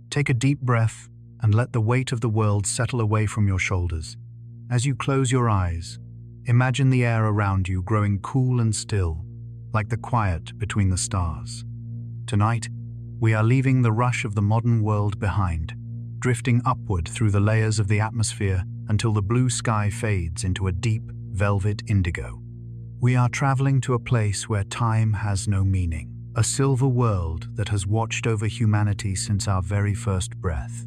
Take a deep breath and let the weight of the world settle away from your shoulders. As you close your eyes, imagine the air around you growing cool and still, like the quiet between the stars. Tonight, we are leaving the rush of the modern world behind, drifting upward through the layers of the atmosphere until the blue sky fades into a deep, velvet indigo. We are traveling to a place where time has no meaning, a silver world that has watched over humanity since our very first breath.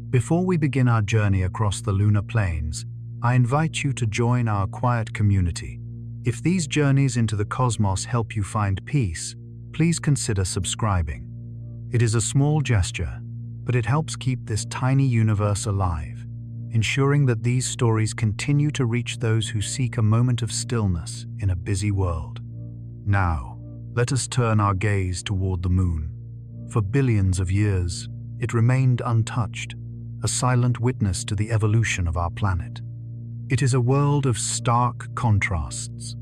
Before we begin our journey across the lunar plains, I invite you to join our quiet community. If these journeys into the cosmos help you find peace, please consider subscribing. It is a small gesture, but it helps keep this tiny universe alive, ensuring that these stories continue to reach those who seek a moment of stillness in a busy world. Now, let us turn our gaze toward the moon. For billions of years, it remained untouched, a silent witness to the evolution of our planet. It is a world of stark contrasts.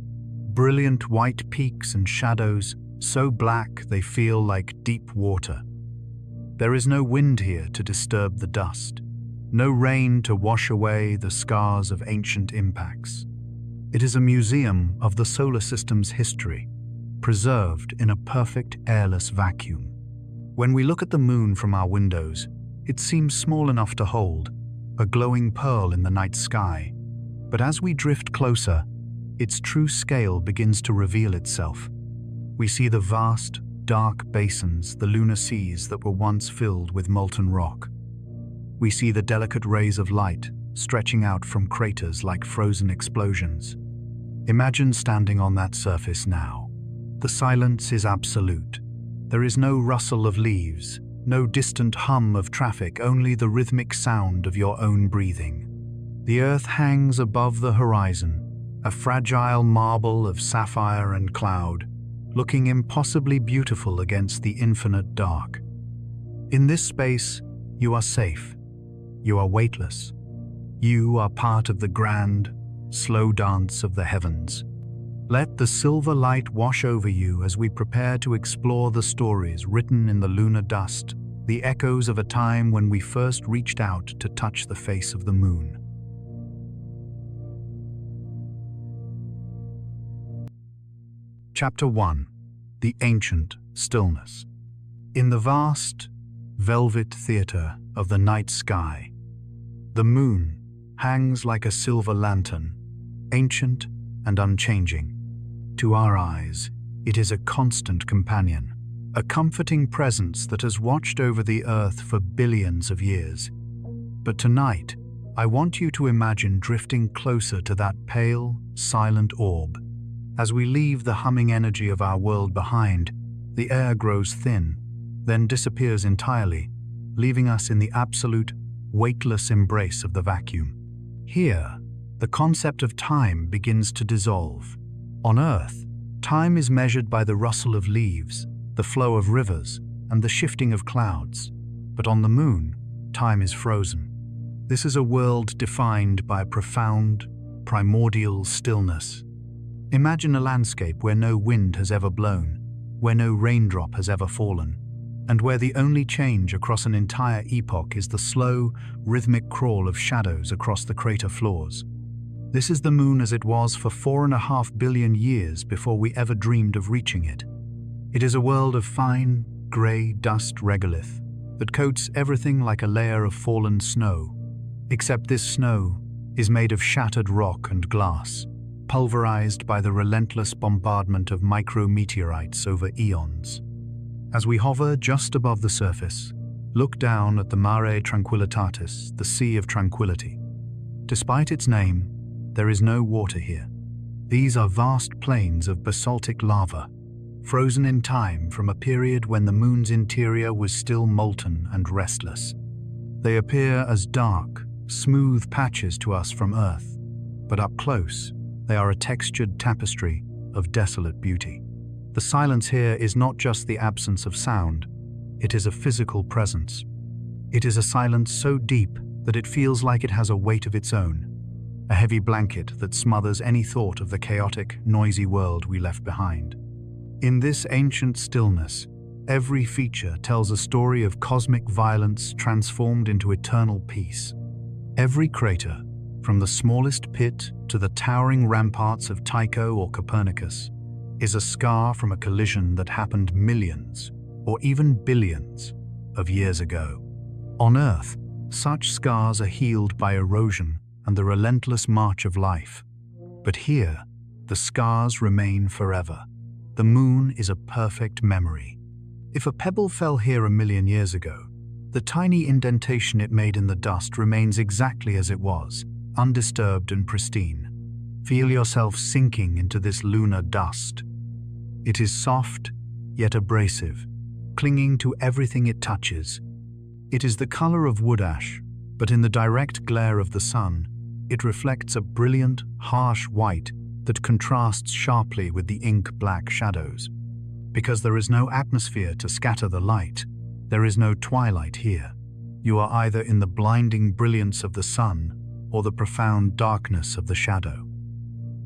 Brilliant white peaks and shadows, so black they feel like deep water. There is no wind here to disturb the dust, no rain to wash away the scars of ancient impacts. It is a museum of the solar system's history, preserved in a perfect airless vacuum. When we look at the moon from our windows, it seems small enough to hold, a glowing pearl in the night sky. But as we drift closer, its true scale begins to reveal itself. We see the vast, dark basins, the lunar seas that were once filled with molten rock. We see the delicate rays of light stretching out from craters like frozen explosions. Imagine standing on that surface now. The silence is absolute. There is no rustle of leaves, no distant hum of traffic, only the rhythmic sound of your own breathing. The earth hangs above the horizon, a fragile marble of sapphire and cloud, looking impossibly beautiful against the infinite dark. In this space, you are safe. You are weightless. You are part of the grand, slow dance of the heavens. Let the silver light wash over you as we prepare to explore the stories written in the lunar dust, the echoes of a time when we first reached out to touch the face of the moon. Chapter 1. The Ancient Stillness. In the vast, velvet theater of the night sky, the moon hangs like a silver lantern, ancient and unchanging. To our eyes, it is a constant companion, a comforting presence that has watched over the earth for billions of years. But tonight, I want you to imagine drifting closer to that pale, silent orb. As we leave the humming energy of our world behind, the air grows thin, then disappears entirely, leaving us in the absolute, weightless embrace of the vacuum. Here, the concept of time begins to dissolve. On Earth, time is measured by the rustle of leaves, the flow of rivers, and the shifting of clouds. But on the moon, time is frozen. This is a world defined by a profound, primordial stillness. Imagine a landscape where no wind has ever blown, where no raindrop has ever fallen, and where the only change across an entire epoch is the slow, rhythmic crawl of shadows across the crater floors. This is the moon as it was for 4.5 billion years before we ever dreamed of reaching it. It is a world of fine, grey dust regolith that coats everything like a layer of fallen snow, except this snow is made of shattered rock and glass, pulverized by the relentless bombardment of micrometeorites over eons. As we hover just above the surface, look down at the Mare Tranquillitatis, the Sea of Tranquility. Despite its name, there is no water here. These are vast plains of basaltic lava, frozen in time from a period when the moon's interior was still molten and restless. They appear as dark, smooth patches to us from Earth, but up close, they are a textured tapestry of desolate beauty. The silence here is not just the absence of sound, it is a physical presence. It is a silence so deep that it feels like it has a weight of its own, a heavy blanket that smothers any thought of the chaotic, noisy world we left behind. In this ancient stillness, Every feature tells a story of cosmic violence transformed into eternal peace. Every crater, from the smallest pit to the towering ramparts of Tycho or Copernicus, is a scar from a collision that happened millions, or even billions, of years ago. On Earth, such scars are healed by erosion and the relentless march of life. But here, the scars remain forever. The moon is a perfect memory. If a pebble fell here a million years ago, the tiny indentation it made in the dust remains exactly as it was, undisturbed and pristine. Feel yourself sinking into this lunar dust. It is soft, yet abrasive, clinging to everything it touches. It is the color of wood ash, but in the direct glare of the sun, it reflects a brilliant, harsh white that contrasts sharply with the ink-black shadows. Because there is no atmosphere to scatter the light, there is no twilight here. You are either in the blinding brilliance of the sun or the profound darkness of the shadow.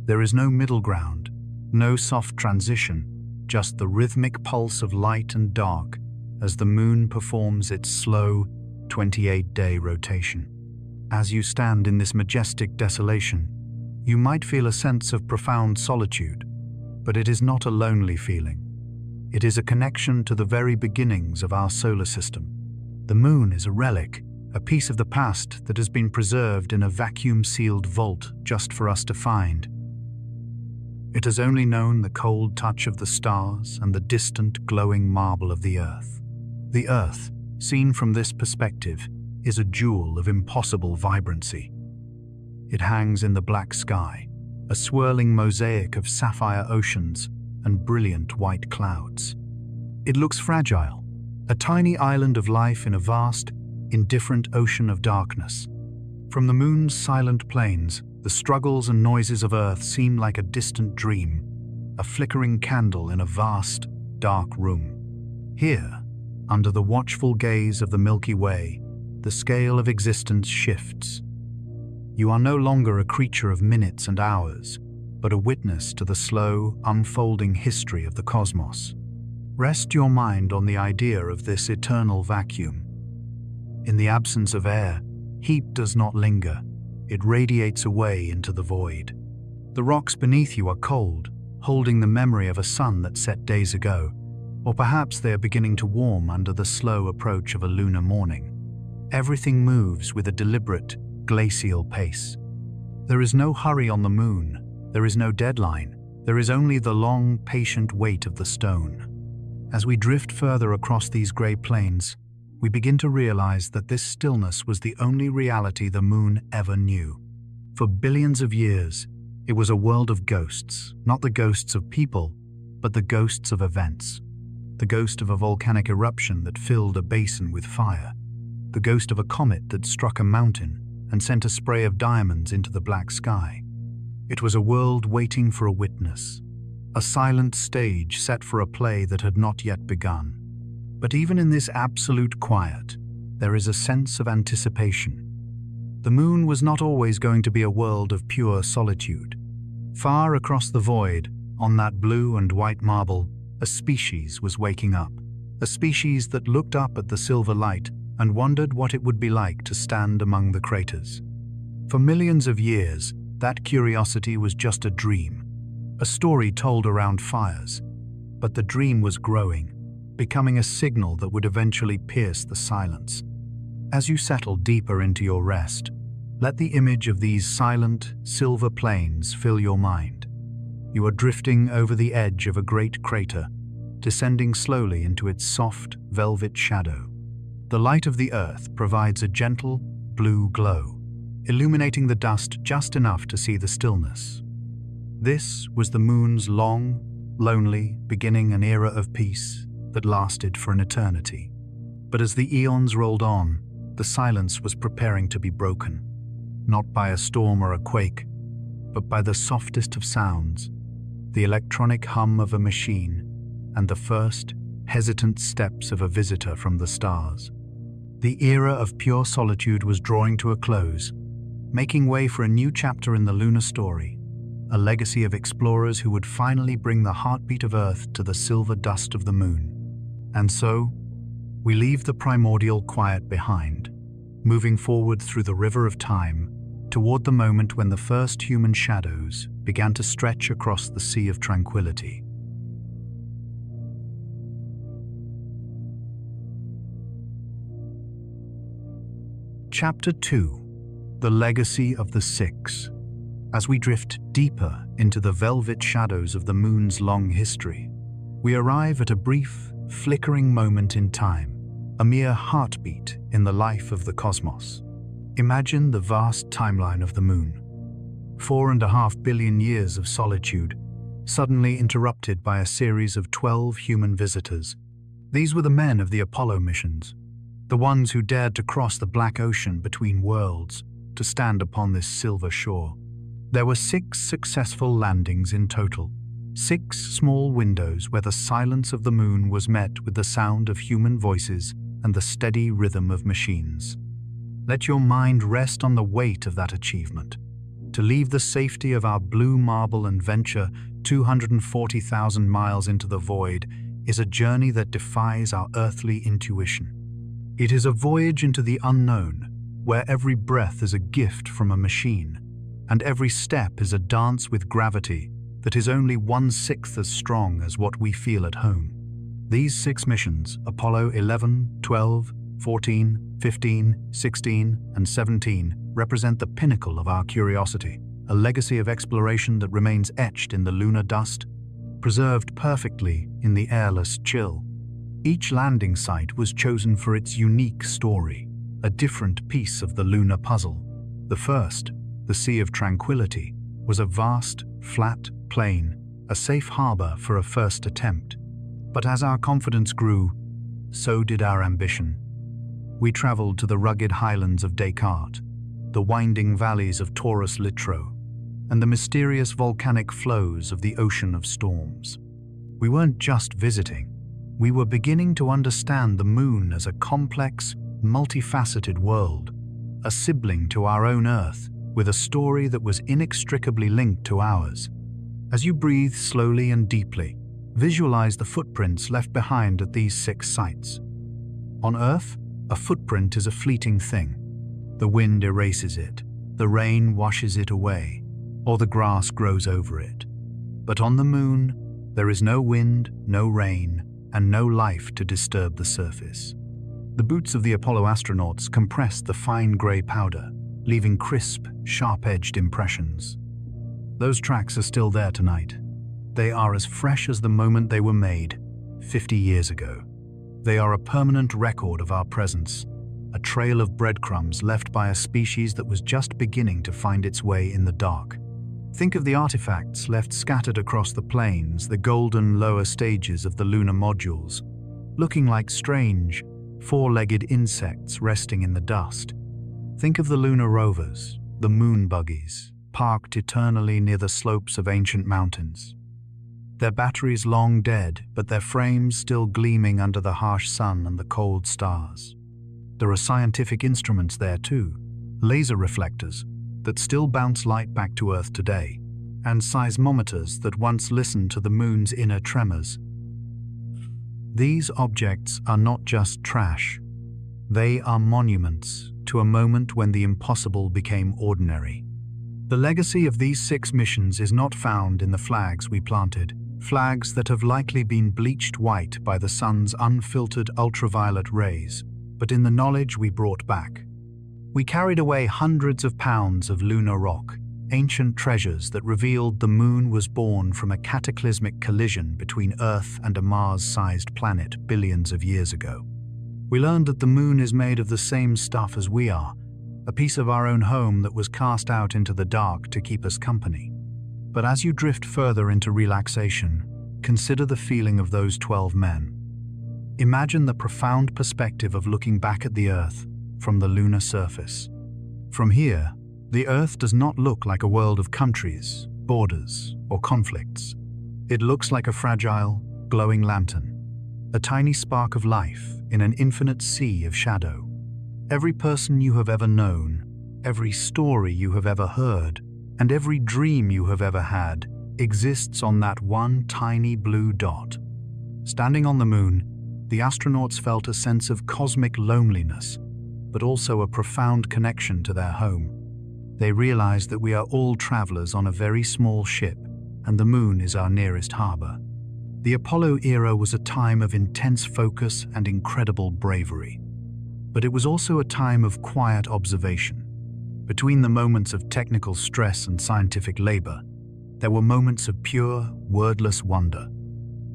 There is no middle ground, no soft transition, just the rhythmic pulse of light and dark as the moon performs its slow 28-day rotation. As you stand in this majestic desolation, you might feel a sense of profound solitude, but it is not a lonely feeling. It is a connection to the very beginnings of our solar system. The moon is a relic, a piece of the past that has been preserved in a vacuum-sealed vault just for us to find. It has only known the cold touch of the stars and the distant glowing marble of the Earth. The Earth, seen from this perspective, is a jewel of impossible vibrancy. It hangs in the black sky, a swirling mosaic of sapphire oceans and brilliant white clouds. It looks fragile, a tiny island of life in a vast, indifferent ocean of darkness. From the moon's silent plains, the struggles and noises of Earth seem like a distant dream, a flickering candle in a vast, dark room. Here, under the watchful gaze of the Milky Way, the scale of existence shifts. You are no longer a creature of minutes and hours, but a witness to the slow, unfolding history of the cosmos. Rest your mind on the idea of this eternal vacuum. In the absence of air, heat does not linger. It radiates away into the void. The rocks beneath you are cold, holding the memory of a sun that set days ago, or perhaps they are beginning to warm under the slow approach of a lunar morning. Everything moves with a deliberate, glacial pace. There is no hurry on the moon. There is no deadline. There is only the long, patient weight of the stone. As we drift further across these grey plains, we begin to realize that this stillness was the only reality the moon ever knew. For billions of years, it was a world of ghosts, not the ghosts of people, but the ghosts of events. The ghost of a volcanic eruption that filled a basin with fire. The ghost of a comet that struck a mountain and sent a spray of diamonds into the black sky. It was a world waiting for a witness, a silent stage set for a play that had not yet begun. But even in this absolute quiet, there is a sense of anticipation. The moon was not always going to be a world of pure solitude. Far across the void, on that blue and white marble, a species was waking up. A species that looked up at the silver light and wondered what it would be like to stand among the craters. For millions of years, that curiosity was just a dream, a story told around fires. But the dream was growing, becoming a signal that would eventually pierce the silence. As you settle deeper into your rest, let the image of these silent, silver plains fill your mind. You are drifting over the edge of a great crater, descending slowly into its soft, velvet shadow. The light of the Earth provides a gentle, blue glow, illuminating the dust just enough to see the stillness. This was the moon's long, lonely, beginning an era of peace that lasted for an eternity. But as the eons rolled on, the silence was preparing to be broken, not by a storm or a quake, but by the softest of sounds, the electronic hum of a machine, and the first, hesitant steps of a visitor from the stars. The era of pure solitude was drawing to a close, making way for a new chapter in the lunar story, a legacy of explorers who would finally bring the heartbeat of Earth to the silver dust of the moon. And so, we leave the primordial quiet behind, moving forward through the river of time toward the moment when the first human shadows began to stretch across the sea of tranquility. Chapter 2: The Legacy of the Six. As we drift deeper into the velvet shadows of the moon's long history, we arrive at a brief, flickering moment in time, a mere heartbeat in the life of the cosmos. Imagine the vast timeline of the moon. 4.5 billion years of solitude, suddenly interrupted by a series of 12 human visitors. These were the men of the Apollo missions, the ones who dared to cross the black ocean between worlds to stand upon this silver shore. There were 6 successful landings in total, 6 small windows where the silence of the moon was met with the sound of human voices and the steady rhythm of machines. Let your mind rest on the weight of that achievement. To leave the safety of our blue marble and venture 240,000 miles into the void is a journey that defies our earthly intuition. It is a voyage into the unknown, where every breath is a gift from a machine, and every step is a dance with gravity that is only 1/6 as strong as what we feel at home. These 6 missions, Apollo 11, 12, 14, 15, 16, and 17, represent the pinnacle of our curiosity, a legacy of exploration that remains etched in the lunar dust, preserved perfectly in the airless chill. Each landing site was chosen for its unique story, a different piece of the lunar puzzle. The first, the Sea of Tranquility, was a vast, flat plain, a safe harbor for a first attempt. But as our confidence grew, so did our ambition. We traveled to the rugged highlands of Descartes, the winding valleys of Taurus Littrow, and the mysterious volcanic flows of the Ocean of Storms. We weren't just visiting. We were beginning to understand the moon as a complex, multifaceted world, a sibling to our own Earth, with a story that was inextricably linked to ours. As you breathe slowly and deeply, visualize the footprints left behind at these 6 sites. On Earth, a footprint is a fleeting thing. The wind erases it, the rain washes it away, or the grass grows over it. But on the moon, there is no wind, no rain, and no life to disturb the surface. The boots of the Apollo astronauts compressed the fine gray powder, leaving crisp, sharp-edged impressions. Those tracks are still there tonight. They are as fresh as the moment they were made, 50 years ago. They are a permanent record of our presence, a trail of breadcrumbs left by a species that was just beginning to find its way in the dark. Think of the artifacts left scattered across the plains, the golden lower stages of the lunar modules, looking like strange, 4-legged insects resting in the dust. Think of the lunar rovers, the moon buggies, parked eternally near the slopes of ancient mountains. Their batteries long dead, but their frames still gleaming under the harsh sun and the cold stars. There are scientific instruments there too, laser reflectors that still bounce light back to Earth today, and seismometers that once listened to the moon's inner tremors. These objects are not just trash. They are monuments to a moment when the impossible became ordinary. The legacy of these 6 missions is not found in the flags we planted, flags that have likely been bleached white by the sun's unfiltered ultraviolet rays, but in the knowledge we brought back. We carried away hundreds of pounds of lunar rock, ancient treasures that revealed the moon was born from a cataclysmic collision between Earth and a Mars-sized planet billions of years ago. We learned that the moon is made of the same stuff as we are, a piece of our own home that was cast out into the dark to keep us company. But as you drift further into relaxation, consider the feeling of those 12 men. Imagine the profound perspective of looking back at the Earth from the lunar surface. From here, the Earth does not look like a world of countries, borders, or conflicts. It looks like a fragile, glowing lantern, a tiny spark of life in an infinite sea of shadow. Every person you have ever known, every story you have ever heard, and every dream you have ever had exists on that one tiny blue dot. Standing on the moon, the astronauts felt a sense of cosmic loneliness, but also a profound connection to their home. They realized that we are all travelers on a very small ship, and the moon is our nearest harbor. The Apollo era was a time of intense focus and incredible bravery. But it was also a time of quiet observation. Between the moments of technical stress and scientific labor, there were moments of pure, wordless wonder.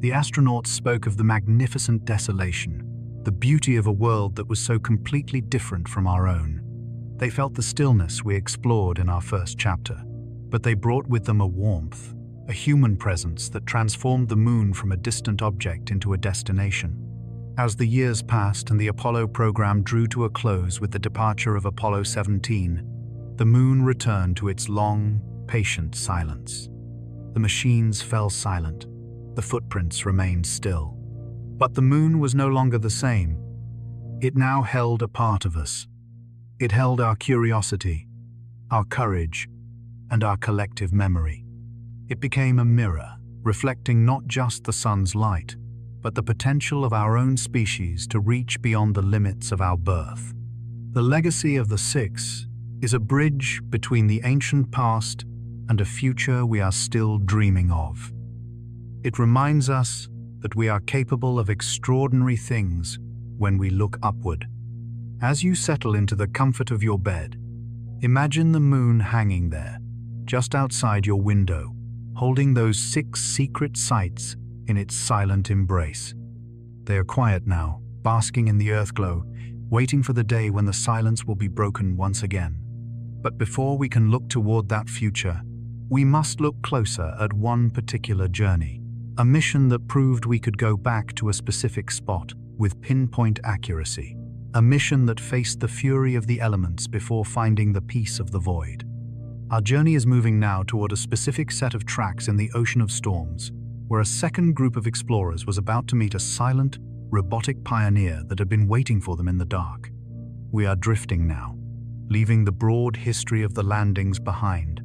The astronauts spoke of the magnificent desolation, the beauty of a world that was so completely different from our own. They felt the stillness we explored in our first chapter, but they brought with them a warmth, a human presence that transformed the moon from a distant object into a destination. As the years passed and the Apollo program drew to a close with the departure of Apollo 17, the moon returned to its long, patient silence. The machines fell silent. The footprints remained still. But the moon was no longer the same. It now held a part of us. It held our curiosity, our courage, and our collective memory. It became a mirror, reflecting not just the sun's light, but the potential of our own species to reach beyond the limits of our birth. The legacy of the Six is a bridge between the ancient past and a future we are still dreaming of. It reminds us that we are capable of extraordinary things when we look upward. As you settle into the comfort of your bed, imagine the moon hanging there, just outside your window, holding those 6 secret sights in its silent embrace. They are quiet now, basking in the earthglow, waiting for the day when the silence will be broken once again. But before we can look toward that future, we must look closer at one particular journey, a mission that proved we could go back to a specific spot with pinpoint accuracy, a mission that faced the fury of the elements before finding the peace of the void. Our journey is moving now toward a specific set of tracks in the ocean of storms, where a second group of explorers was about to meet a silent, robotic pioneer that had been waiting for them in the dark. We are drifting now, leaving the broad history of the landings behind,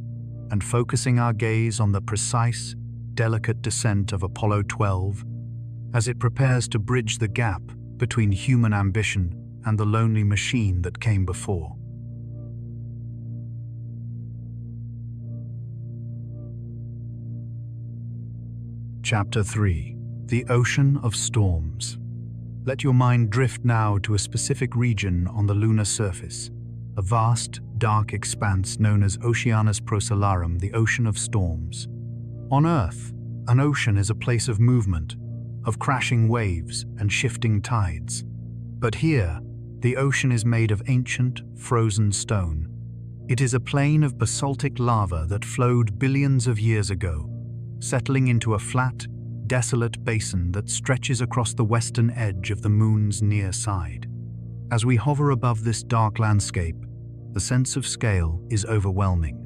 and focusing our gaze on the precise, delicate descent of Apollo 12 as it prepares to bridge the gap between human ambition and the lonely machine that came before. Chapter 3: The Ocean of Storms. Let your mind drift now to a specific region on the lunar surface, a vast, dark expanse known as Oceanus Procellarum, the Ocean of Storms. On Earth, an ocean is a place of movement, of crashing waves and shifting tides. But here, the ocean is made of ancient, frozen stone. It is a plain of basaltic lava that flowed billions of years ago, settling into a flat, desolate basin that stretches across the western edge of the moon's near side. As we hover above this dark landscape, the sense of scale is overwhelming.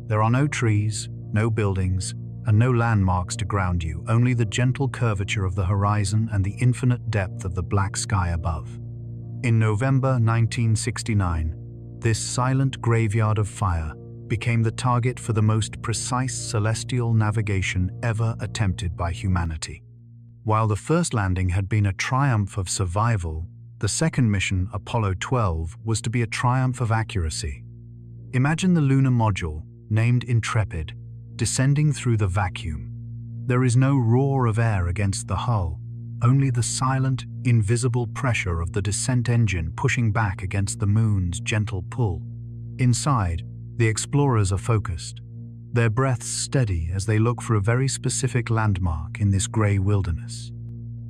There are no trees, no buildings, and no landmarks to ground you, only the gentle curvature of the horizon and the infinite depth of the black sky above. In November 1969, this silent graveyard of fire became the target for the most precise celestial navigation ever attempted by humanity. While the first landing had been a triumph of survival, the second mission, Apollo 12, was to be a triumph of accuracy. Imagine the lunar module, named Intrepid, descending through the vacuum. There is no roar of air against the hull, only the silent, invisible pressure of the descent engine pushing back against the moon's gentle pull. Inside, the explorers are focused, their breaths steady as they look for a very specific landmark in this grey wilderness.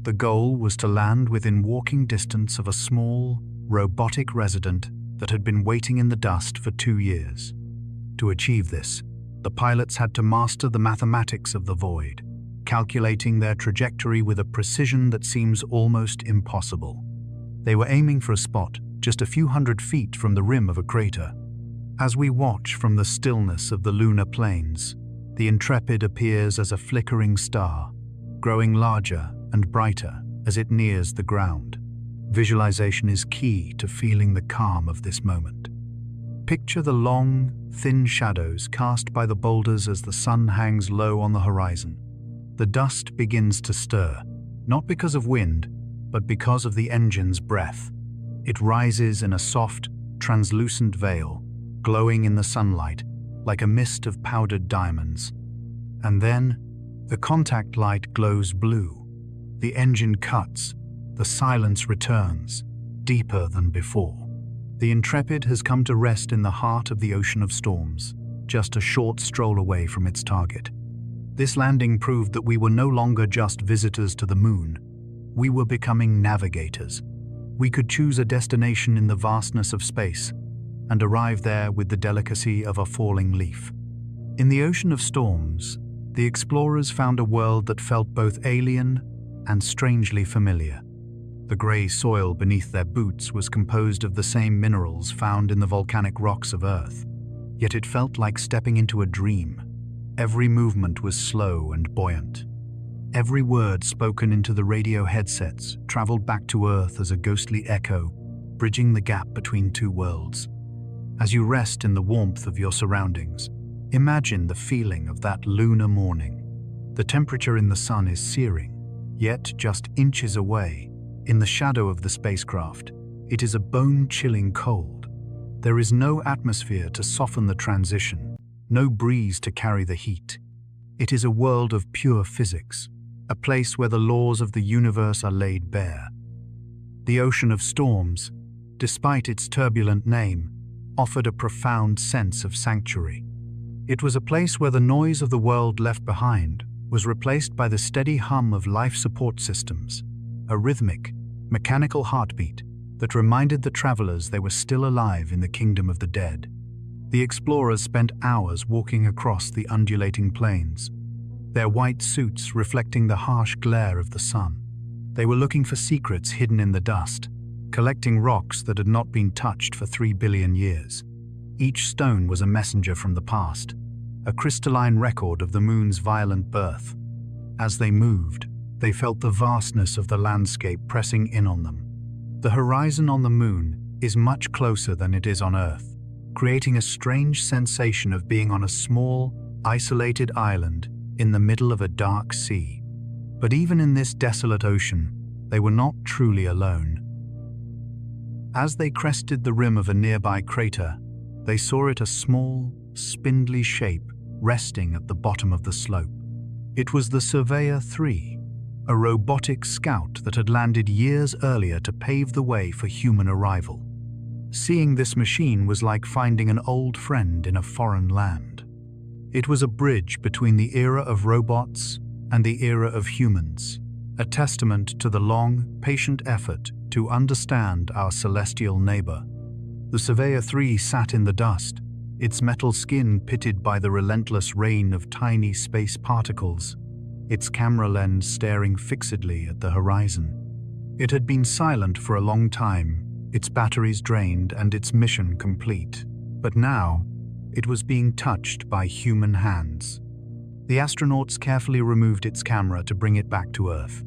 The goal was to land within walking distance of a small, robotic resident that had been waiting in the dust for 2 years. To achieve this, the pilots had to master the mathematics of the void, calculating their trajectory with a precision that seems almost impossible. They were aiming for a spot just a few hundred feet from the rim of a crater. As we watch from the stillness of the lunar plains, the Intrepid appears as a flickering star, growing larger and brighter as it nears the ground. Visualization is key to feeling the calm of this moment. Picture the long, thin shadows cast by the boulders as the sun hangs low on the horizon. The dust begins to stir, not because of wind, but because of the engine's breath. It rises in a soft, translucent veil, glowing in the sunlight, like a mist of powdered diamonds. And then, the contact light glows blue. The engine cuts, the silence returns, deeper than before. The Intrepid has come to rest in the heart of the ocean of storms, just a short stroll away from its target. This landing proved that we were no longer just visitors to the moon. We were becoming navigators. We could choose a destination in the vastness of space and arrive there with the delicacy of a falling leaf. In the ocean of storms, the explorers found a world that felt both alien and strangely familiar. The grey soil beneath their boots was composed of the same minerals found in the volcanic rocks of Earth. Yet it felt like stepping into a dream. Every movement was slow and buoyant. Every word spoken into the radio headsets traveled back to Earth as a ghostly echo, bridging the gap between two worlds. As you rest in the warmth of your surroundings, imagine the feeling of that lunar morning. The temperature in the sun is searing, yet just inches away, in the shadow of the spacecraft, it is a bone-chilling cold. There is no atmosphere to soften the transition, no breeze to carry the heat. It is a world of pure physics, a place where the laws of the universe are laid bare. The ocean of storms, despite its turbulent name, offered a profound sense of sanctuary. It was a place where the noise of the world left behind was replaced by the steady hum of life support systems, a rhythmic, mechanical heartbeat that reminded the travelers they were still alive in the kingdom of the dead. The explorers spent hours walking across the undulating plains, their white suits reflecting the harsh glare of the sun. They were looking for secrets hidden in the dust, collecting rocks that had not been touched for 3 billion years. Each stone was a messenger from the past, a crystalline record of the moon's violent birth. As they moved, they felt the vastness of the landscape pressing in on them. The horizon on the moon is much closer than it is on Earth, creating a strange sensation of being on a small, isolated island in the middle of a dark sea. But even in this desolate ocean, they were not truly alone. As they crested the rim of a nearby crater, they saw it a small, spindly shape resting at the bottom of the slope. It was the Surveyor 3, a robotic scout that had landed years earlier to pave the way for human arrival. Seeing this machine was like finding an old friend in a foreign land. It was a bridge between the era of robots and the era of humans, a testament to the long, patient effort to understand our celestial neighbor. The Surveyor 3 sat in the dust, its metal skin pitted by the relentless rain of tiny space particles, its camera lens staring fixedly at the horizon. It had been silent for a long time, its batteries drained and its mission complete. But now, it was being touched by human hands. The astronauts carefully removed its camera to bring it back to Earth,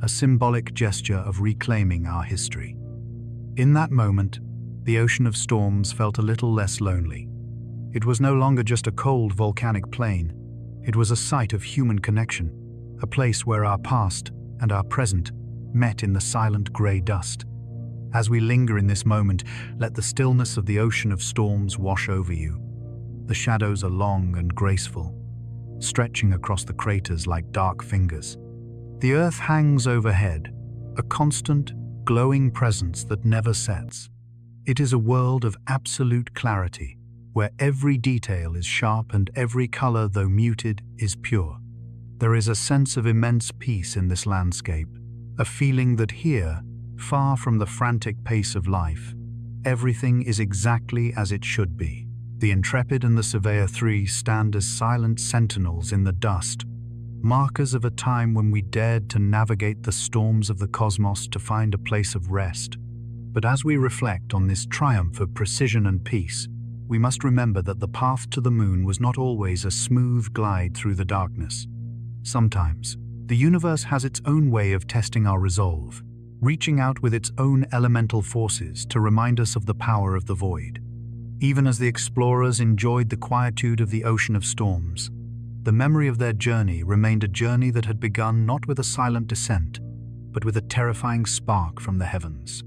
a symbolic gesture of reclaiming our history. In that moment, the ocean of storms felt a little less lonely. It was no longer just a cold volcanic plain. It was a site of human connection, a place where our past and our present met in the silent grey dust. As we linger in this moment, let the stillness of the ocean of storms wash over you. The shadows are long and graceful, stretching across the craters like dark fingers. The earth hangs overhead, a constant, glowing presence that never sets. It is a world of absolute clarity, where every detail is sharp and every color, though muted, is pure. There is a sense of immense peace in this landscape, a feeling that here, far from the frantic pace of life, everything is exactly as it should be. The Intrepid and the Surveyor 3 stand as silent sentinels in the dust, markers of a time when we dared to navigate the storms of the cosmos to find a place of rest. But as we reflect on this triumph of precision and peace, we must remember that the path to the moon was not always a smooth glide through the darkness. Sometimes, the universe has its own way of testing our resolve, reaching out with its own elemental forces to remind us of the power of the void. Even as the explorers enjoyed the quietude of the ocean of storms, the memory of their journey remained a journey that had begun not with a silent descent, but with a terrifying spark from the heavens.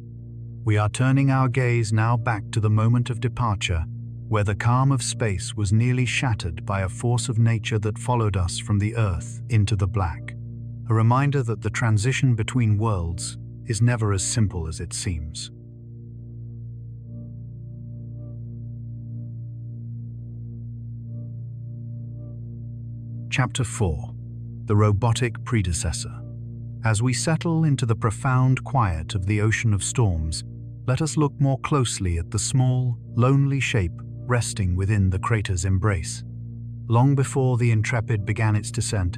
We are turning our gaze now back to the moment of departure, where the calm of space was nearly shattered by a force of nature that followed us from the Earth into the black. A reminder that the transition between worlds is never as simple as it seems. Chapter 4. The Robotic Predecessor. As we settle into the profound quiet of the ocean of storms, let us look more closely at the small, lonely shape resting within the crater's embrace. Long before the Intrepid began its descent,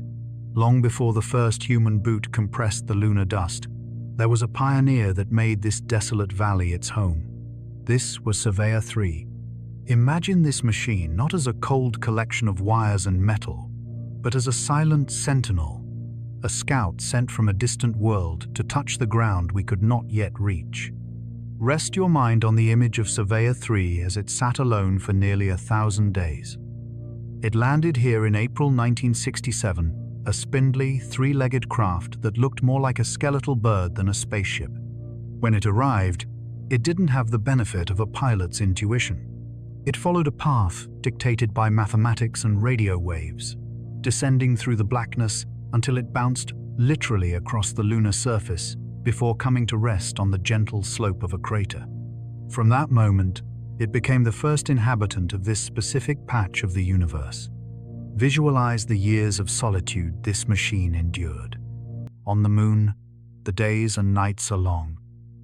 long before the first human boot compressed the lunar dust, there was a pioneer that made this desolate valley its home. This was Surveyor 3. Imagine this machine not as a cold collection of wires and metal, but as a silent sentinel, a scout sent from a distant world to touch the ground we could not yet reach. Rest your mind on the image of Surveyor 3 as it sat alone for nearly 1,000 days. It landed here in April 1967, a spindly, three-legged craft that looked more like a skeletal bird than a spaceship. When it arrived, it didn't have the benefit of a pilot's intuition. It followed a path dictated by mathematics and radio waves, descending through the blackness until it bounced literally across the lunar surface before coming to rest on the gentle slope of a crater. From that moment, it became the first inhabitant of this specific patch of the universe. Visualize the years of solitude this machine endured. On the moon, the days and nights are long,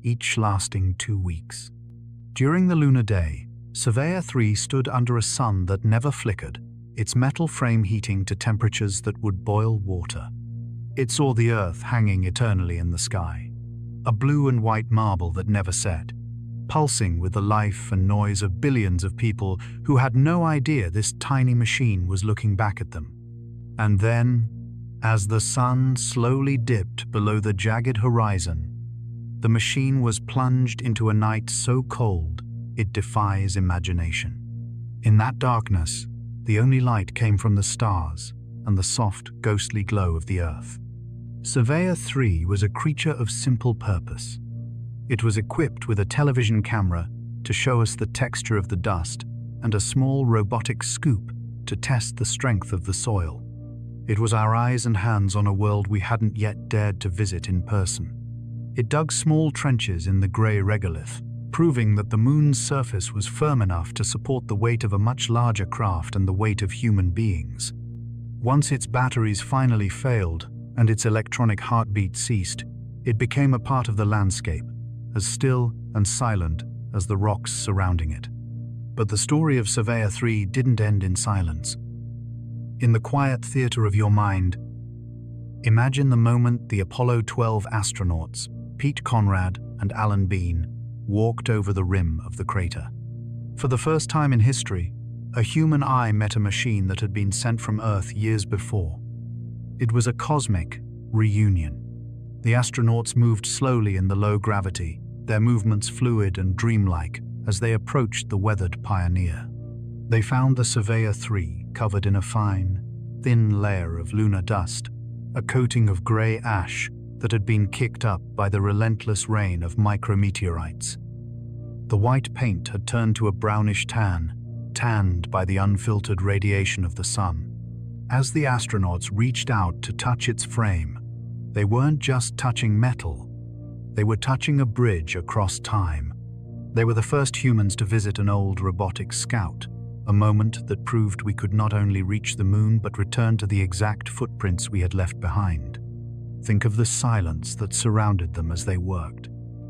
each lasting 2 weeks. During the lunar day, Surveyor 3 stood under a sun that never flickered, its metal frame heating to temperatures that would boil water. It saw the Earth hanging eternally in the sky, a blue and white marble that never set, pulsing with the life and noise of billions of people who had no idea this tiny machine was looking back at them. And then, as the sun slowly dipped below the jagged horizon, the machine was plunged into a night so cold it defies imagination. In that darkness, the only light came from the stars and the soft, ghostly glow of the Earth. Surveyor 3 was a creature of simple purpose. It was equipped with a television camera to show us the texture of the dust and a small robotic scoop to test the strength of the soil. It was our eyes and hands on a world we hadn't yet dared to visit in person. It dug small trenches in the grey regolith, proving that the moon's surface was firm enough to support the weight of a much larger craft and the weight of human beings. Once its batteries finally failed and its electronic heartbeat ceased, it became a part of the landscape, as still and silent as the rocks surrounding it. But the story of Surveyor 3 didn't end in silence. In the quiet theater of your mind, imagine the moment the Apollo 12 astronauts, Pete Conrad and Alan Bean, walked over the rim of the crater. For the first time in history, a human eye met a machine that had been sent from Earth years before. It was a cosmic reunion. The astronauts moved slowly in the low gravity, their movements fluid and dreamlike as they approached the weathered Pioneer. They found the Surveyor 3 covered in a fine, thin layer of lunar dust, a coating of grey ash that had been kicked up by the relentless rain of micrometeorites. The white paint had turned to a brownish tan, tanned by the unfiltered radiation of the sun. As the astronauts reached out to touch its frame, they weren't just touching metal, they were touching a bridge across time. They were the first humans to visit an old robotic scout, a moment that proved we could not only reach the moon but return to the exact footprints we had left behind. Think of the silence that surrounded them as they worked.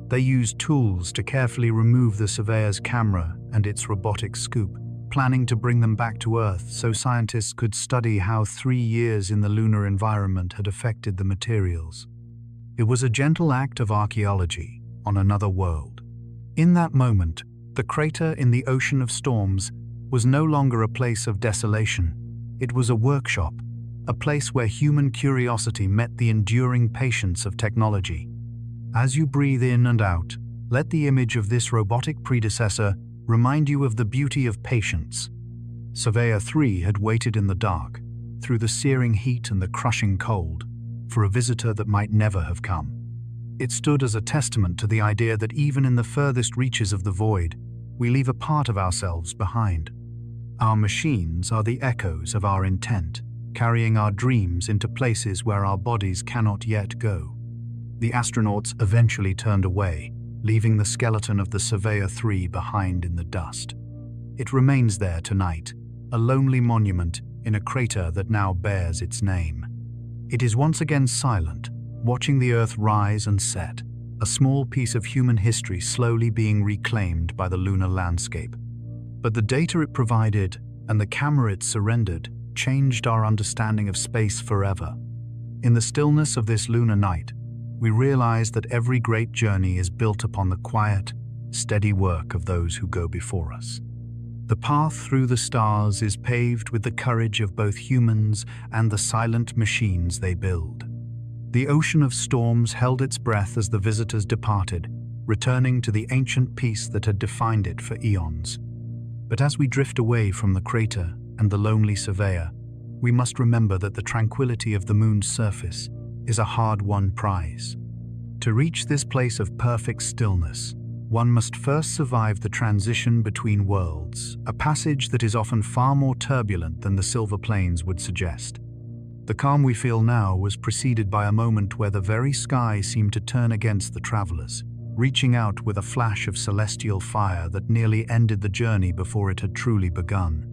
They used tools to carefully remove the surveyor's camera and its robotic scoop, planning to bring them back to Earth so scientists could study how 3 years in the lunar environment had affected the materials. It was a gentle act of archaeology on another world. In that moment, the crater in the ocean of storms was no longer a place of desolation. It was a workshop, a place where human curiosity met the enduring patience of technology. As you breathe in and out, let the image of this robotic predecessor remind you of the beauty of patience. Surveyor 3 had waited in the dark, through the searing heat and the crushing cold, for a visitor that might never have come. It stood as a testament to the idea that even in the furthest reaches of the void, we leave a part of ourselves behind. Our machines are the echoes of our intent, carrying our dreams into places where our bodies cannot yet go. The astronauts eventually turned away, leaving the skeleton of the Surveyor 3 behind in the dust. It remains there tonight, a lonely monument in a crater that now bears its name. It is once again silent, watching the Earth rise and set, a small piece of human history slowly being reclaimed by the lunar landscape. But the data it provided and the camera it surrendered changed our understanding of space forever. In the stillness of this lunar night, we realize that every great journey is built upon the quiet, steady work of those who go before us. The path through the stars is paved with the courage of both humans and the silent machines they build. The ocean of storms held its breath as the visitors departed, returning to the ancient peace that had defined it for eons. But as we drift away from the crater and the lonely surveyor, we must remember that the tranquility of the moon's surface is a hard-won prize. To reach this place of perfect stillness, one must first survive the transition between worlds, a passage that is often far more turbulent than the silver plains would suggest. The calm we feel now was preceded by a moment where the very sky seemed to turn against the travelers, reaching out with a flash of celestial fire that nearly ended the journey before it had truly begun.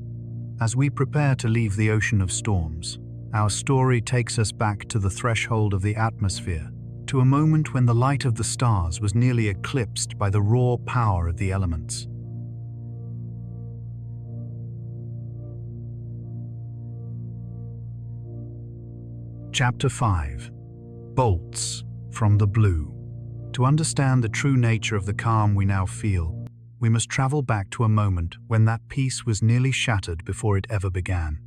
As we prepare to leave the ocean of storms, our story takes us back to the threshold of the atmosphere, to a moment when the light of the stars was nearly eclipsed by the raw power of the elements. Chapter 5. Bolts from the Blue. To understand the true nature of the calm we now feel, we must travel back to a moment when that peace was nearly shattered before it ever began.